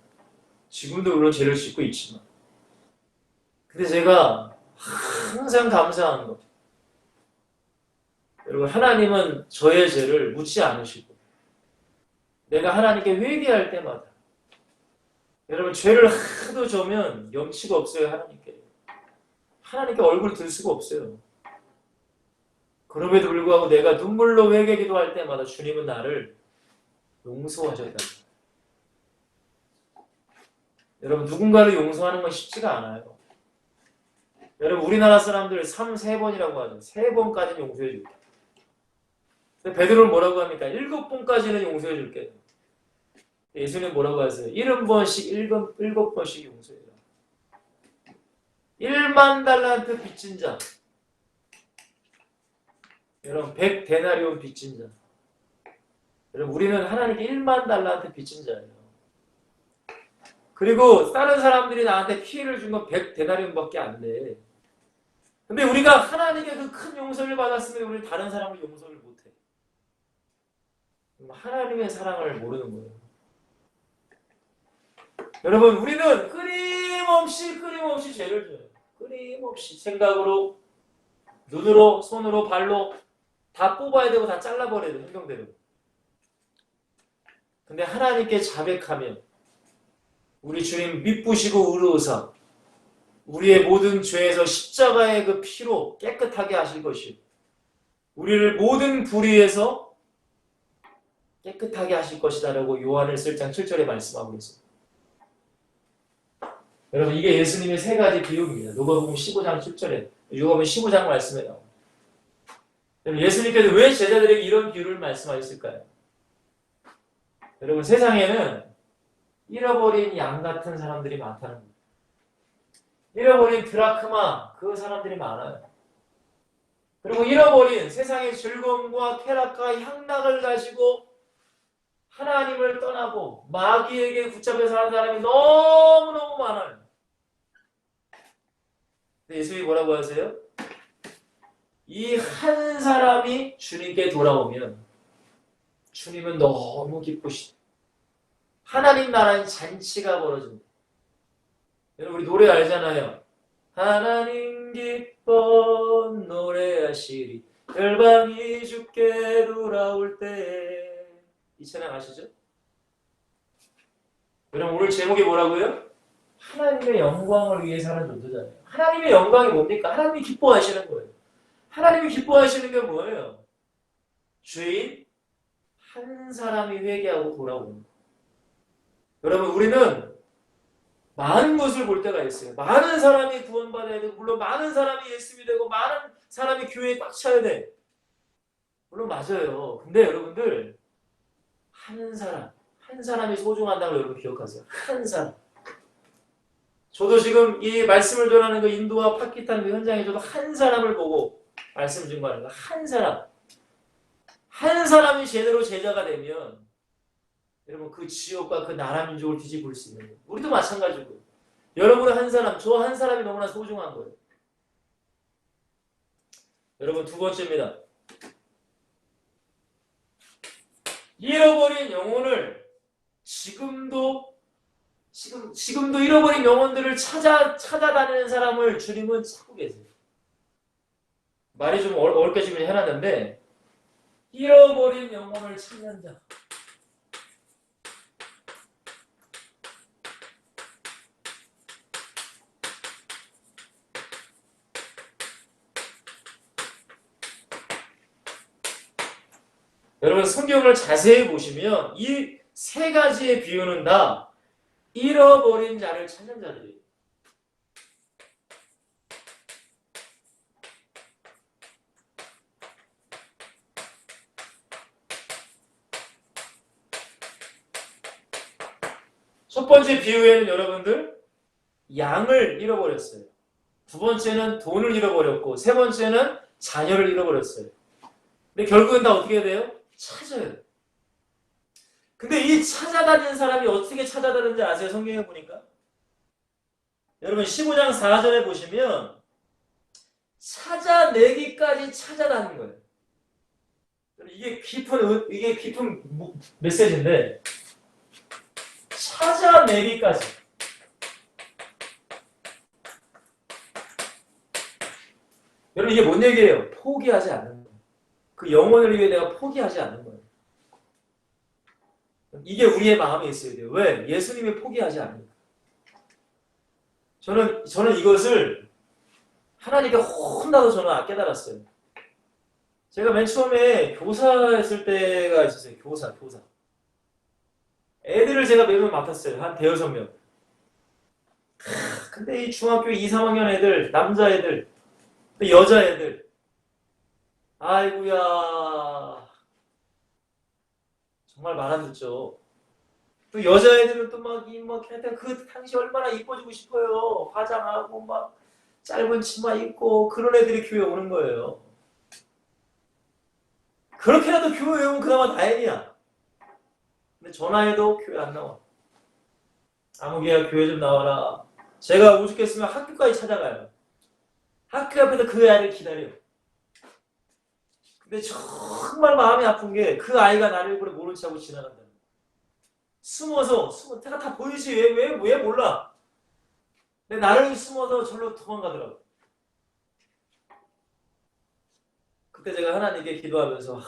지금도 물론 죄를 짓고 있지만. 근데 제가 항상 감사한 것. 여러분, 하나님은 저의 죄를 묻지 않으시고 내가 하나님께 회개할 때마다 여러분, 죄를 하도 져면 염치가 없어요. 하나님께 얼굴 들 수가 없어요. 그럼에도 불구하고 내가 눈물로 회개 기도할 때마다 주님은 나를 용서하셨다. 여러분, 누군가를 용서하는 건 쉽지가 않아요. 여러분, 우리나라 사람들 3번이라고 하죠. 3번까지는 용서해 줄게. 근데 베드로는 뭐라고 합니까? 7번까지는 용서해 줄게. 예수님 뭐라고 하세요? 70번씩, 7번씩 용서해라. 1만 달란트 빚진 자. 여러분, 100데나리온 빚진 자. 여러분, 우리는 하나님께 1만 달란트 빚진 자예요. 그리고 다른 사람들이 나한테 피해를 준 건 100데나리온밖에 안 돼. 근데 우리가 하나님께 그 큰 용서를 받았으면 우리는 다른 사람을 용서를 못해. 하나님의 사랑을 모르는 거예요. 여러분, 우리는 끊임없이 죄를 져요. 끊임없이 생각으로, 눈으로, 손으로, 발로 다 뽑아야 되고 다 잘라버려야 돼요. 행동대로. 근데 하나님께 자백하며 우리 주님 미쁘시고 의로우사 우리의 모든 죄에서 십자가의 그 피로 깨끗하게 하실 것이요. 우리를 모든 불의에서 깨끗하게 하실 것이다 라고 요한일서 1장 7절에 말씀하고 있습니다. 여러분, 이게 예수님의 3가지 비유입니다. 누가복음 15장 7절에, 누가복음 15장 말씀에 나옵니다. 예수님께서 왜 제자들에게 이런 비유를 말씀하셨을까요? 여러분, 세상에는 잃어버린 양 같은 사람들이 많다는 겁니다. 잃어버린 드라크마, 그 사람들이 많아요. 그리고 잃어버린 세상의 즐거움과 쾌락과 향락을 가지고 하나님을 떠나고 마귀에게 붙잡혀 사는 사람이 너무너무 많아요. 근데 예수님이 뭐라고 하세요? 이 한 사람이 주님께 돌아오면 주님은 너무 기쁘시다. 하나님 나라의 잔치가 벌어진다. 여러분, 우리 노래 알잖아요. 하나님 기뻐 노래하시리 열방이 주께 돌아올 때. 이 찬양 아시죠? 여러분, 오늘 제목이 뭐라고요? 하나님의 영광을 위해 사는 존재잖아요. 하나님의 영광이 뭡니까? 하나님이 기뻐하시는 거예요. 하나님이 기뻐하시는 게 뭐예요? 죄인 한 사람이 회개하고 돌아오는 거예요. 여러분, 우리는 많은 것을 볼 때가 있어요. 많은 사람이 구원받아야 되고, 물론 많은 사람이 예수님이 되고, 많은 사람이 교회에 꽉 차야 돼. 물론 맞아요. 근데 여러분들, 한 사람이 소중하다고 여러분 기억하세요. 한 사람. 저도 지금 이 말씀을 전하는 그 인도와 파키스탄 그 현장에 저도 한 사람을 보고 말씀 증거하는 거. 한 사람. 한 사람이 제대로 제자가 되면 여러분 그 지역과 그 나라 민족을 뒤집을 수 있는 거예요. 우리도 마찬가지고. 여러분은 한 사람, 저 한 사람이 너무나 소중한 거예요. 여러분 두 번째입니다. 잃어버린 영혼을 지금도 잃어버린 영혼들을 찾아다니는 사람을 주님은 찾고 계세요. 말이 좀 어렵게 지금 해놨는데 잃어버린 영혼을 찾는 자. 여러분 성경을 자세히 보시면 이 세 가지의 비유는 다 잃어버린 자를 찾는 자들이에요. 첫 번째 비유에는 여러분들 양을 잃어버렸어요. 두 번째는 돈을 잃어버렸고 세 번째는 자녀를 잃어버렸어요. 근데 결국엔 다 어떻게 돼요? 찾아요. 근데 이 찾아다니는 사람이 어떻게 찾아다니는지 아세요? 성경에 보니까? 여러분 15장 4절에 보시면 찾아내기까지 찾아다니는 거예요. 이게 깊은 메시지인데 찾아내기까지. 여러분 이게 뭔 얘기예요? 포기하지 않는 거예요. 그 영혼을 위해 내가 포기하지 않는 거예요. 이게 우리의 마음에 있어야 돼요. 왜? 예수님이 포기하지 않는다. 저는 이것을 하나님께 혼나도 저는 깨달았어요. 제가 맨 처음에 교사했을 때가 있었어요. 교사. 애들을 제가 매번 맡았어요. 한 대여섯 명. 근데 이 중학교 2, 3학년 애들, 남자애들, 여자애들. 아이고야. 정말 말 안 듣죠. 또 여자애들은 또 그 당시 얼마나 이뻐지고 싶어요. 화장하고 막 짧은 치마 입고 그런 애들이 교회 오는 거예요. 그렇게라도 교회 오면 그나마 다행이야. 근데 전화해도 교회 안 나와. 아무개야 교회 좀 나와라. 제가 오죽했으면 학교까지 찾아가요. 학교 앞에서 그 아이를 기다려요. 근데 정말 마음이 아픈 게 그 아이가 나를 일부러 모른 척하고 지나간다. 숨어서 내가 다 보이지 왜 몰라? 근데 나를 숨어서 절로 도망가더라고. 그때 제가 하나님께 기도하면서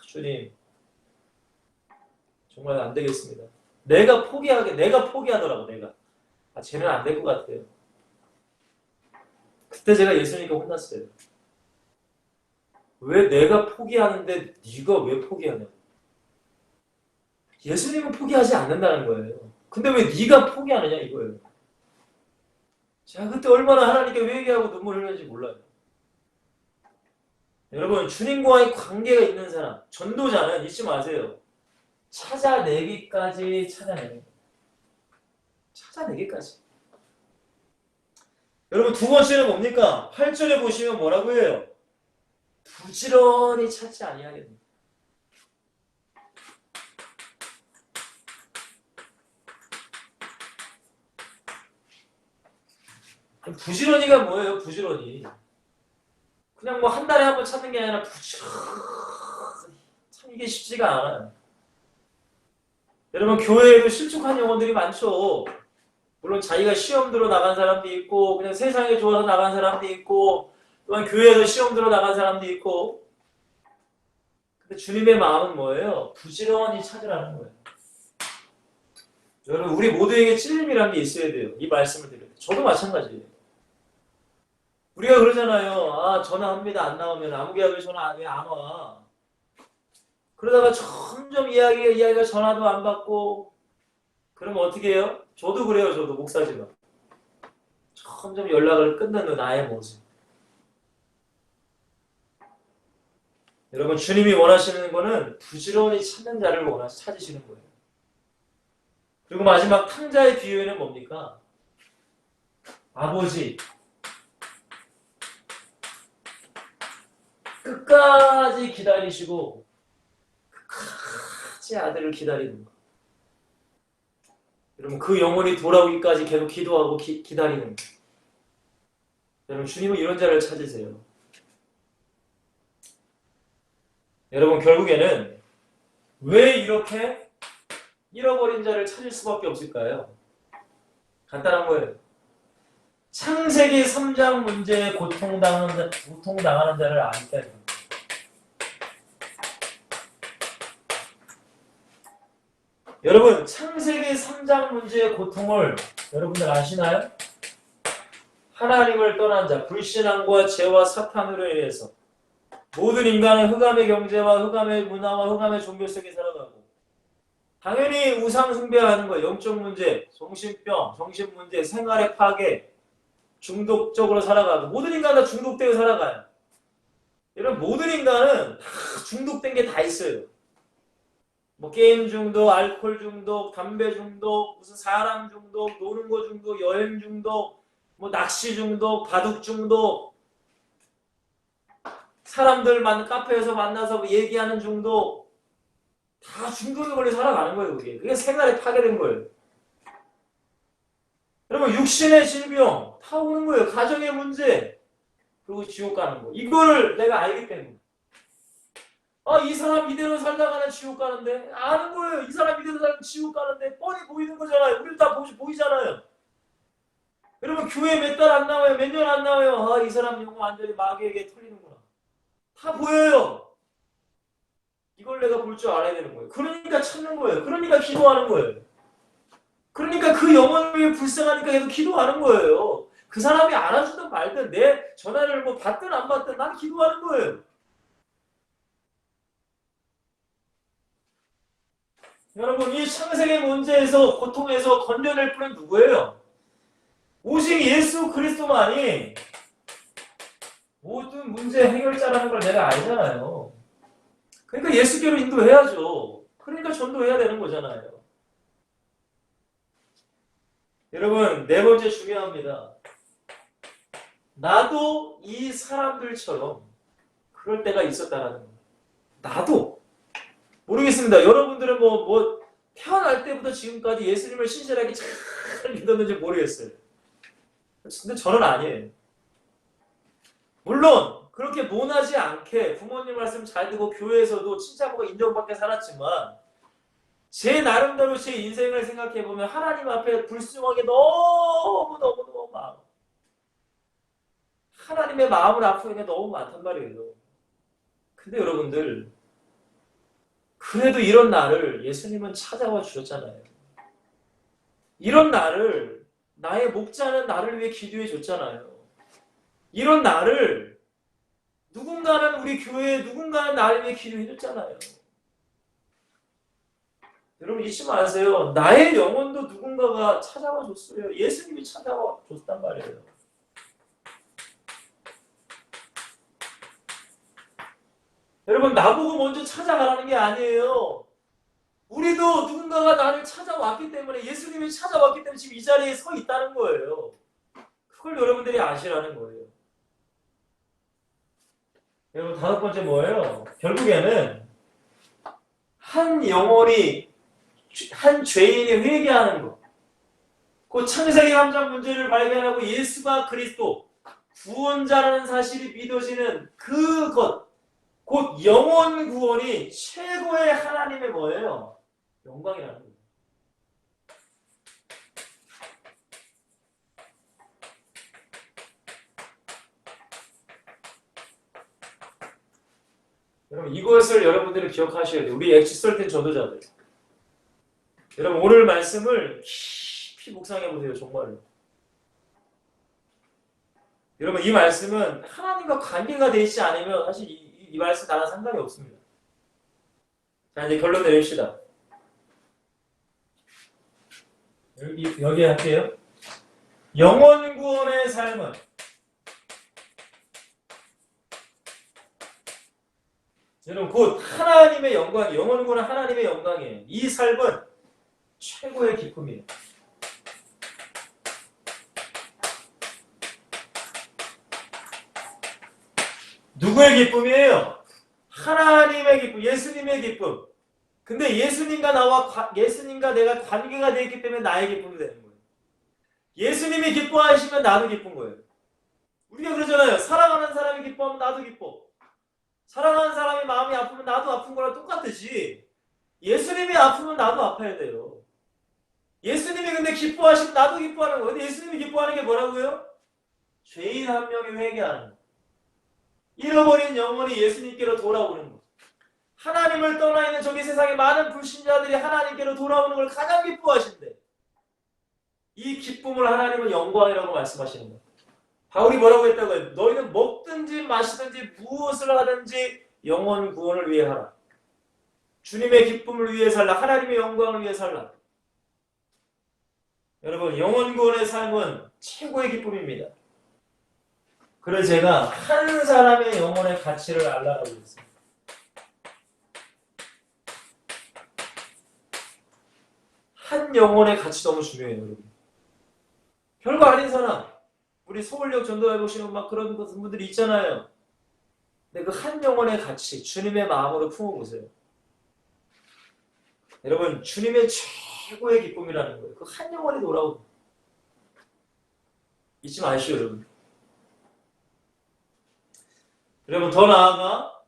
주님 정말 안 되겠습니다. 내가 포기하더라고. 쟤는 안 될 것 같아요. 그때 제가 예수님께 혼났어요. 왜 내가 포기하는데 네가 왜 포기하냐고. 예수님은 포기하지 않는다는 거예요. 근데 왜 네가 포기하느냐 이거예요. 제가 그때 얼마나 하나님께 회개하고 눈물 흘렸는지 몰라요. 여러분 주님과의 관계가 있는 사람, 전도자는 잊지 마세요. 찾아내기까지 찾아내는 거예요. 찾아내기까지. 여러분 두 번째는 뭡니까? 8절에 보시면 뭐라고 해요? 부지런히 찾지 아니하겠느냐. 부지런히가 뭐예요? 부지런히. 그냥 뭐 한 달에 한 번 찾는 게 아니라 부지런히. 참 이게 쉽지가 않아요. 여러분 교회에도 실족한 영혼들이 많죠. 물론 자기가 시험 들어 나간 사람도 있고 그냥 세상에 좋아서 나간 사람도 있고 또한 교회에서 시험 들어 나간 사람도 있고. 근데 주님의 마음은 뭐예요? 부지런히 찾으라는 거예요. 여러분 우리 모두에게 찔림이라는 게 있어야 돼요. 이 말씀을 드릴 때. 저도 마찬가지예요. 우리가 그러잖아요. 전화합니다. 안 나오면 아무개야 왜 전화 왜 안 와? 그러다가 점점 이야기가 전화도 안 받고 그러면 어떻게 해요? 저도 그래요. 저도 목사지만 점점 연락을 끊는 나의 모습. 여러분 주님이 원하시는 거는 부지런히 찾는 자를 찾으시는 거예요. 그리고 마지막 탕자의 비유에는 뭡니까? 아버지 끝까지 기다리시고 끝까지 아들을 기다리는 거. 여러분 그 영혼이 돌아오기까지 계속 기도하고 기다리는 거. 여러분 주님은 이런 자를 찾으세요. 여러분 결국에는 왜 이렇게 잃어버린 자를 찾을 수밖에 없을까요? 간단한 거예요. 창세기 3장 문제에 고통당하는 자를 아기 때문에. 여러분 창세기 3장 문제의 고통을 여러분들 아시나요? 하나님을 떠난 자, 불신앙과 죄와 사탄으로 인해서 모든 인간은 흑암의 경제와 흑암의 문화와 흑암의 종교 속에 살아가고 당연히 우상 숭배하는 거, 영적 문제, 정신병, 정신 문제, 생활의 파괴, 중독적으로 살아가고 모든 인간은 다 중독되어 살아가요. 여러분 모든 인간은 다 중독된 게 다 있어요. 뭐 게임 중독, 알코올 중독, 담배 중독, 무슨 사람 중독, 노는 거 중독, 여행 중독, 뭐 낚시 중독, 바둑 중독, 사람들 카페에서 만나서 얘기하는 중독, 다 중독에 걸려 살아가는 거예요. 그게 생활에 파괴된 거예요. 여러분 육신의 질병 다 오는 거예요. 가정의 문제, 그리고 지옥 가는 거. 이거를 내가 알기 때문에. 이 사람 이대로 살다가는 지옥 가는데 아는 거예요. 이 사람 이대로 살면 지옥 가는데 뻔히 보이는 거잖아요. 우리도 다 보이잖아요. 여러분 교회 몇 달 안 나와요. 몇 년 안 나와요. 이 사람 영혼 완전히 마귀에게 털리는구나. 다 보여요. 이걸 내가 볼 줄 알아야 되는 거예요. 그러니까 찾는 거예요. 그러니까 기도하는 거예요. 그러니까 그 영혼을 위해 불쌍하니까 계속 기도하는 거예요. 그 사람이 알아주든 말든 내 전화를 뭐 받든 안 받든 난 기도하는 거예요. 여러분 이 창세기 문제에서 고통에서 건져낼 분은 누구예요? 오직 예수 그리스도만이 모든 문제 해결자라는 걸 내가 알잖아요. 그러니까 예수께로 인도해야죠. 그러니까 전도해야 되는 거잖아요. 여러분 네 번째 중요합니다. 나도 이 사람들처럼 그럴 때가 있었다라는 거예요. 나도 모르겠습니다. 여러분들은 뭐 태어날 때부터 지금까지 예수님을 신실하게 잘 믿었는지 모르겠어요. 근데 저는 아니에요. 물론 그렇게 모나지 않게 부모님 말씀 잘 듣고 교회에서도 칭찬받고 인정받게 살았지만 제 나름대로 제 인생을 생각해보면 하나님 앞에 불순하게 너무 많아. 하나님의 마음을 아프게 너무 많단 말이에요. 근데 여러분들 그래도 이런 나를 예수님은 찾아와 주셨잖아요. 이런 나를 나의 목자는 나를 위해 기도해 줬잖아요. 이런 나를 누군가는 우리 교회에 누군가는 나를 위해 기도해 줬잖아요. 여러분 잊지 마세요. 나의 영혼도 누군가가 찾아와 줬어요. 예수님이 찾아와 줬단 말이에요. 여러분 나보고 먼저 찾아가라는 게 아니에요. 우리도 누군가가 나를 찾아왔기 때문에 예수님이 찾아왔기 때문에 지금 이 자리에 서 있다는 거예요. 그걸 여러분들이 아시라는 거예요. 여러분 다섯 번째 뭐예요? 결국에는 한 영혼이 한 죄인이 회개하는 것. 그 창세기 3장 문제를 발견하고 예수가 그리스도 구원자라는 사실이 믿어지는 그것. 곧 영혼 구원이 최고의 하나님의 뭐예요? 영광이라는 거예요. 여러분 이것을 여러분들이 기억하셔야 돼요. 우리 엑시설텐 전도자들. 여러분 오늘 말씀을 깊이 묵상해 보세요. 정말로. 여러분 이 말씀은 하나님과 관계가 되어 있지 않으면 사실 이 말씀 나랑 상관이 없습니다. 자 이제 결론 내립시다. 여기 할게요. 영혼 구원의 삶은 여러분 곧 하나님의 영광이 영혼 구원은 하나님의 영광이에요. 이 삶은 최고의 기쁨이에요. 누구의 기쁨이에요? 하나님의 기쁨, 예수님의 기쁨. 근데 예수님과 내가 관계가 되어 있기 때문에 나의 기쁨이 되는 거예요. 예수님이 기뻐하시면 나도 기쁜 거예요. 우리가 그러잖아요. 사랑하는 사람이 기뻐하면 나도 기뻐. 사랑하는 사람이 마음이 아프면 나도 아픈 거랑 똑같듯이 예수님이 아프면 나도 아파야 돼요. 예수님이 근데 기뻐하시면 나도 기뻐하는 거예요. 근데 예수님이 기뻐하는 게 뭐라고요? 죄인 한 명이 회개하는 거. 잃어버린 영혼이 예수님께로 돌아오는 거. 하나님을 떠나 있는 저기 세상에 많은 불신자들이 하나님께로 돌아오는 걸 가장 기뻐하신대. 이 기쁨을 하나님은 영광이라고 말씀하시는 거예요. 바울이 뭐라고 했다고요? 너희는 먹든지 마시든지 무엇을 하든지 영혼 구원을 위해 하라. 주님의 기쁨을 위해 살라. 하나님의 영광을 위해 살라. 여러분, 영혼 구원의 삶은 최고의 기쁨입니다. 그래서 제가 한 사람의 영혼의 가치를 알아가고 있습니다. 한 영혼의 가치 너무 중요해요, 여러분. 별거 아닌 사람, 우리 서울역 전도해 보시는 막 그런 분들이 있잖아요. 근데 그 한 영혼의 가치, 주님의 마음으로 품어보세요. 여러분, 주님의 최고의 기쁨이라는 거예요. 그 한 영혼이 돌아오고. 잊지 마시오, 여러분. 여러분, 더 나아가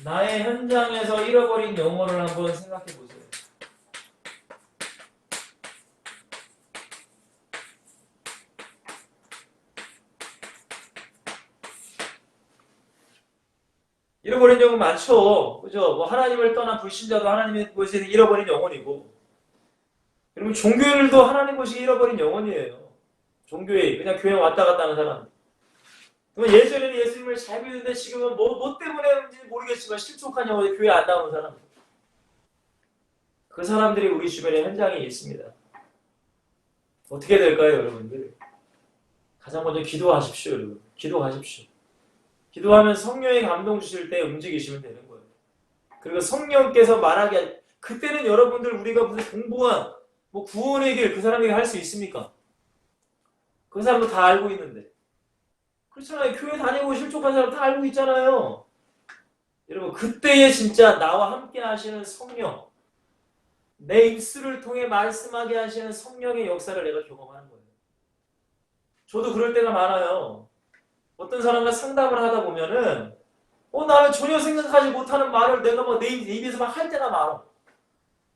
나의 현장에서 잃어버린 영혼을 한번 생각해 보세요. 잃어버린 영혼 많죠. 그죠? 뭐 하나님을 떠난 불신자도 하나님의 것에 잃어버린 영혼이고, 여러분 종교인들도 하나님 것이 잃어버린 영혼이에요. 종교인, 그냥 교회 왔다 갔다 하는 사람. 그러면 예전에는 예수님을 잘 믿는데 지금은 뭐 때문에인지 모르겠지만 실족한 영혼이 교회 안 나오는 사람. 그 사람들이 우리 주변에 현장에 있습니다. 어떻게 될까요, 여러분들? 가장 먼저 기도하십시오, 여러분. 기도하십시오. 기도하면 성령의 감동 주실 때 움직이시면 되는 거예요. 그리고 성령께서 말하게, 그때는 여러분들 우리가 무슨 공부한 뭐 구원의 길 그 사람에게 할 수 있습니까? 그 사람도 다 알고 있는데. 그렇잖아요. 교회 다니고 실족한 사람 다 알고 있잖아요. 여러분, 그때에 진짜 나와 함께 하시는 성령, 내 입술을 통해 말씀하게 하시는 성령의 역사를 내가 경험하는 거예요. 저도 그럴 때가 많아요. 어떤 사람과 상담을 하다 보면은 나는 전혀 생각하지 못하는 말을 내가 막 내 입에서 막 할 때가 많아.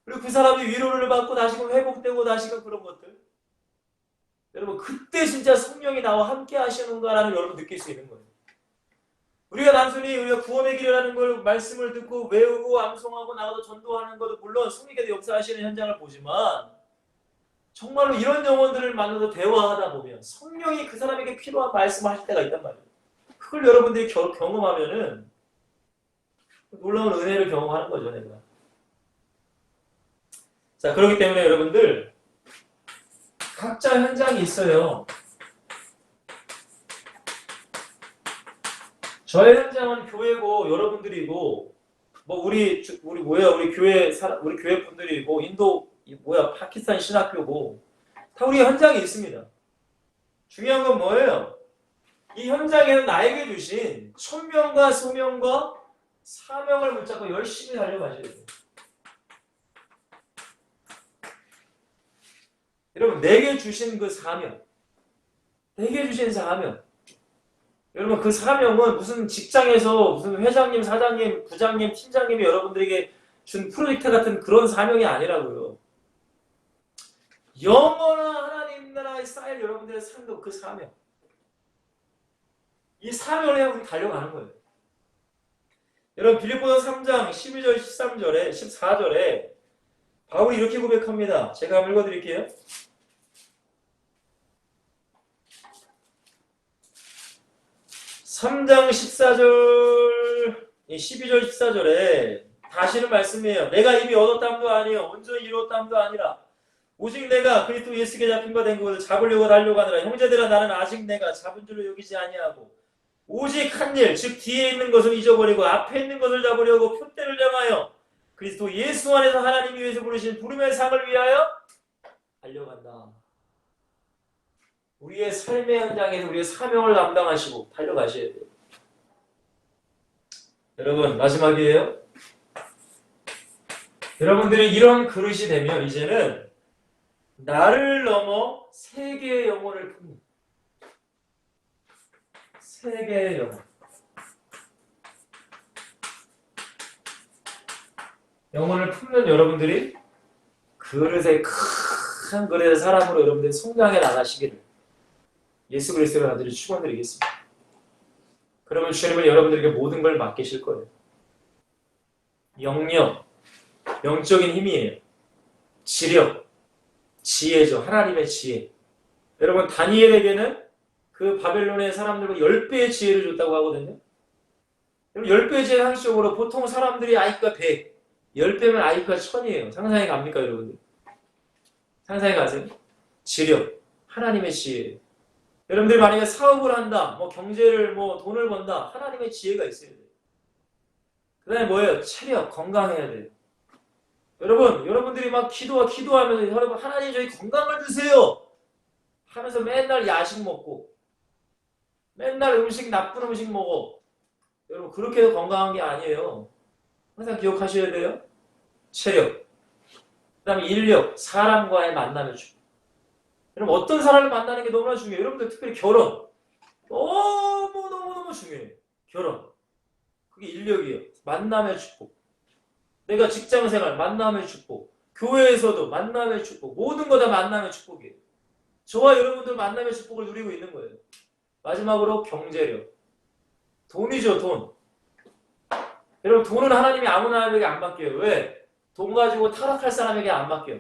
그리고 그 사람이 위로를 받고 다시금 회복되고 다시금 그런 것들. 여러분, 그때 진짜 성령이 나와 함께 하시는가라는 여러분 느낄 수 있는 거예요. 우리가 단순히 우리가 구원의 길이라는 걸 말씀을 듣고 외우고 암송하고 나가서 전도하는 것도 물론 성령께서 역사하시는 현장을 보지만, 정말로 이런 영혼들을 만나서 대화하다 보면 성령이 그 사람에게 필요한 말씀을 할 때가 있단 말이에요. 그걸 여러분들이 경험하면은 놀라운 은혜를 경험하는 거죠, 내가. 자, 그렇기 때문에 여러분들 각자 현장이 있어요. 저의 현장은 교회고 여러분들이고, 뭐 우리 교회 분들이고, 인도 파키스탄 신학교고, 다 우리 현장이 있습니다. 중요한 건 뭐예요? 이 현장에는 나에게 주신 천명과 소명과 사명을 붙잡고 열심히 달려가셔야 돼요. 여러분, 내게 주신 그 사명, 내게 주신 사명, 여러분 그 사명은 무슨 직장에서 무슨 회장님, 사장님, 부장님, 팀장님이 여러분들에게 준 프로젝트 같은 그런 사명이 아니라고요. 영원한 하나님 나라에 쌓일 여러분들의 삶도 그 사명. 이 사명을 향해 우리 달려가는 거예요. 여러분, 빌립보서 3장 12절, 13절에 14절에 바울이 이렇게 고백합니다. 제가 한번 읽어드릴게요. 3장 14절, 12절, 14절에 다시는 말씀이에요. 내가 이미 얻었담도 아니요 온전히 이루었담도 아니라 오직 내가 그리스도 예수께 잡힌 바 된 것을 잡으려고 달려가느라. 형제들아, 나는 아직 내가 잡은 줄로 여기지 아니하고 오직 한 일, 즉 뒤에 있는 것을 잊어버리고 앞에 있는 것을 잡으려고 표대를 향하여 그리스도 예수 안에서 하나님이 위해서 부르신 부름의 상을 위하여 달려간다. 우리의 삶의 현장에서 우리의 사명을 감당하시고 달려가셔야 돼요. 여러분, 마지막이에요. 여러분들이 이런 그릇이 되면 이제는 나를 넘어 세계의 영혼을 품는 세계의 영혼. 영혼을 품는 여러분들이 그릇에 큰 그릇의 사람으로 여러분들이 성장해 나가시기를 예수 그리스도의 아들이 축원드리겠습니다. 그러면 주님은 여러분들에게 모든 걸 맡기실 거예요. 영역, 영적인 힘이에요. 지력, 지혜죠. 하나님의 지혜. 여러분 다니엘에게는 그 바벨론의 사람들과 10배의 지혜를 줬다고 하거든요. 10배의 지혜 상식적으로 보통 사람들이 IQ가 100, 10배면 IQ가 1000이에요. 상상이 갑니까 여러분들? 상상이 가세요? 지력, 하나님의 지혜. 여러분들이 만약에 사업을 한다, 뭐 경제를 돈을 번다, 하나님의 지혜가 있어야 돼요. 그 다음에 뭐예요? 체력, 건강해야 돼요. 여러분들이 막 기도하면서 여러분 하나님 저희 건강을 주세요 하면서 맨날 야식 먹고 맨날 나쁜 음식 먹어. 여러분 그렇게 해서 건강한 게 아니에요. 항상 기억하셔야 돼요. 체력, 그 다음에 인력, 사람과의 만남의 주. 여러분 어떤 사람을 만나는 게 너무나 중요해요. 여러분들 특별히 결혼 너무너무 중요해요. 결혼 그게 인력이에요. 만남의 축복. 내가 직장생활 만남의 축복, 교회에서도 만남의 축복, 모든 거 다 만남의 축복이에요. 저와 여러분들 만남의 축복을 누리고 있는 거예요. 마지막으로 경제력. 돈이죠, 돈. 여러분 돈은 하나님이 아무나에게 안 맡겨요. 왜? 돈 가지고 타락할 사람에게 안 맡겨요.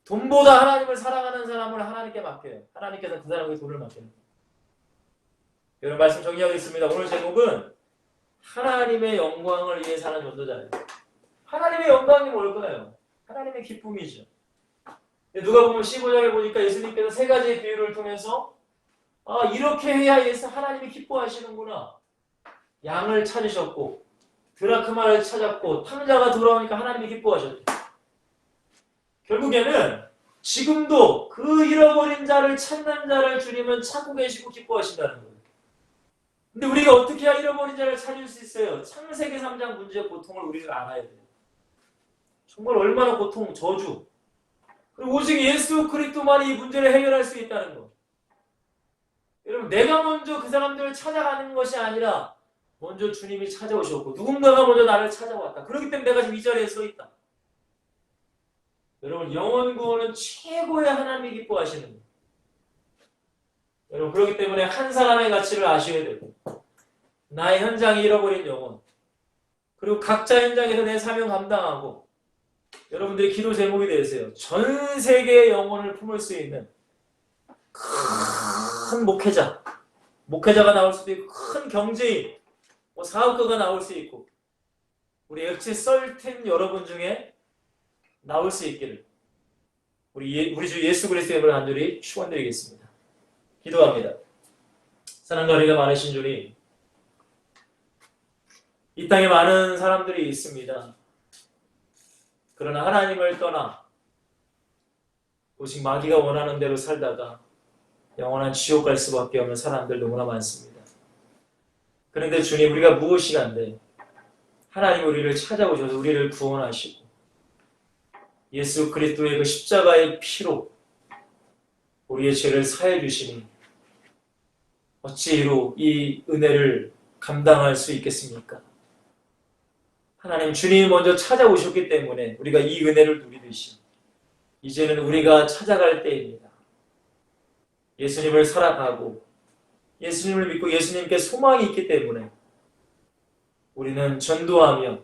돈보다 하나님을 사랑하는 사람을 하나님께 맡겨요. 하나님께서 그 사람에게 돈을 맡겨요. 여러분 말씀 정리하겠습니다. 오늘 제목은 하나님의 영광을 위해 사는 전도자예요. 하나님의 영광이 뭘까요? 하나님의 기쁨이죠. 누가 보면 15장에 보니까 예수님께서 세 가지의 비유를 통해서 이렇게 해야 하나님이 기뻐하시는구나. 양을 찾으셨고 드라크마를 찾았고 탕자가 돌아오니까 하나님이 기뻐하셨대요. 결국에는 지금도 그 잃어버린 자를 찾는 자를 주님은 찾고 계시고 기뻐하신다는 거예요. 근데 우리가 어떻게 해야 잃어버린 자를 찾을 수 있어요? 창세기 3장 문제의 고통을 우리가 알아야 돼요. 정말 얼마나 고통, 저주. 그리고 오직 예수 그리스도만이 이 문제를 해결할 수 있다는 거. 여러분 내가 먼저 그 사람들을 찾아가는 것이 아니라 먼저 주님이 찾아오셨고 누군가가 먼저 나를 찾아왔다. 그렇기 때문에 내가 지금 이 자리에 서 있다. 여러분 영혼 구원은 최고의 하나님이 기뻐하시는 거예요. 여러분 그렇기 때문에 한 사람의 가치를 아셔야 되고 나의 현장에 잃어버린 영혼 그리고 각자 현장에서 내 사명 감당하고 여러분들이 기도 제목이 되세요. 전 세계의 영혼을 품을 수 있는 큰 목회자가 나올 수도 있고 큰 경제인 사업가가 나올 수 있고 우리 역시 썰텐 여러분 중에 나올 수 있기를 우리 주 예수 그리스도의 이름으로 간절히 축원드리겠습니다. 기도합니다. 사랑과 은혜가 많으신 주님, 이 땅에 많은 사람들이 있습니다. 그러나 하나님을 떠나 오직 마귀가 원하는 대로 살다가 영원한 지옥 갈 수밖에 없는 사람들 너무나 많습니다. 그런데 주님, 우리가 무엇이 간데 하나님 우리를 찾아오셔서 우리를 구원하시고 예수 그리스도의 그 십자가의 피로 우리의 죄를 사해 주시니 어찌 이로 이 은혜를 감당할 수 있겠습니까? 하나님, 주님이 먼저 찾아오셨기 때문에 우리가 이 은혜를 누리듯이 이제는 우리가 찾아갈 때입니다. 예수님을 살아가고 예수님을 믿고 예수님께 소망이 있기 때문에 우리는 전도하며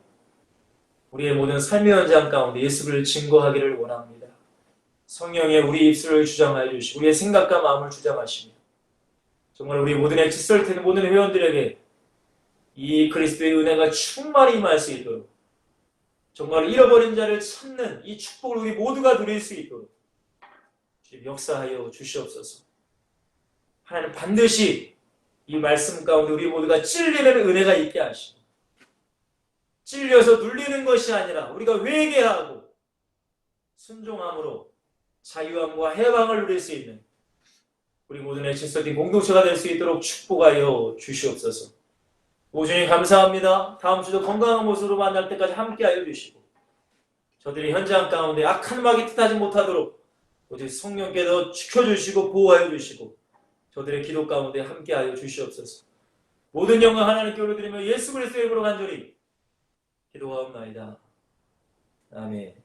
우리의 모든 삶의 현장 가운데 예수를 증거하기를 원합니다. 성령의 우리 입술을 주장하여 주시고 우리의 생각과 마음을 주장하시며 정말 우리 모든 엑시설텐 모든 회원들에게 이 그리스도의 은혜가 충만히 임할 수 있도록 정말 잃어버린 자를 찾는 이 축복을 우리 모두가 누릴 수 있도록 주님 역사하여 주시옵소서. 하나님 반드시 이 말씀 가운데 우리 모두가 찔리는 은혜가 있게 하시고 찔려서 눌리는 것이 아니라 우리가 회개하고 순종함으로 자유함과 해방을 누릴 수 있는 우리 모든 엑시설텐 공동체가 될 수 있도록 축복하여 주시옵소서. 오 주님 감사합니다. 다음 주도 건강한 모습으로 만날 때까지 함께하여 주시고 저들이 현장 가운데 악한 마귀 뜻하지 못하도록 오직 성령께서 지켜주시고 보호하여 주시고 저들의 기도 가운데 함께하여 주시옵소서. 모든 영광 하나님께 올려드리며 예수 그리스도의 이름으로 간절히 기도하옵나이다. 아멘.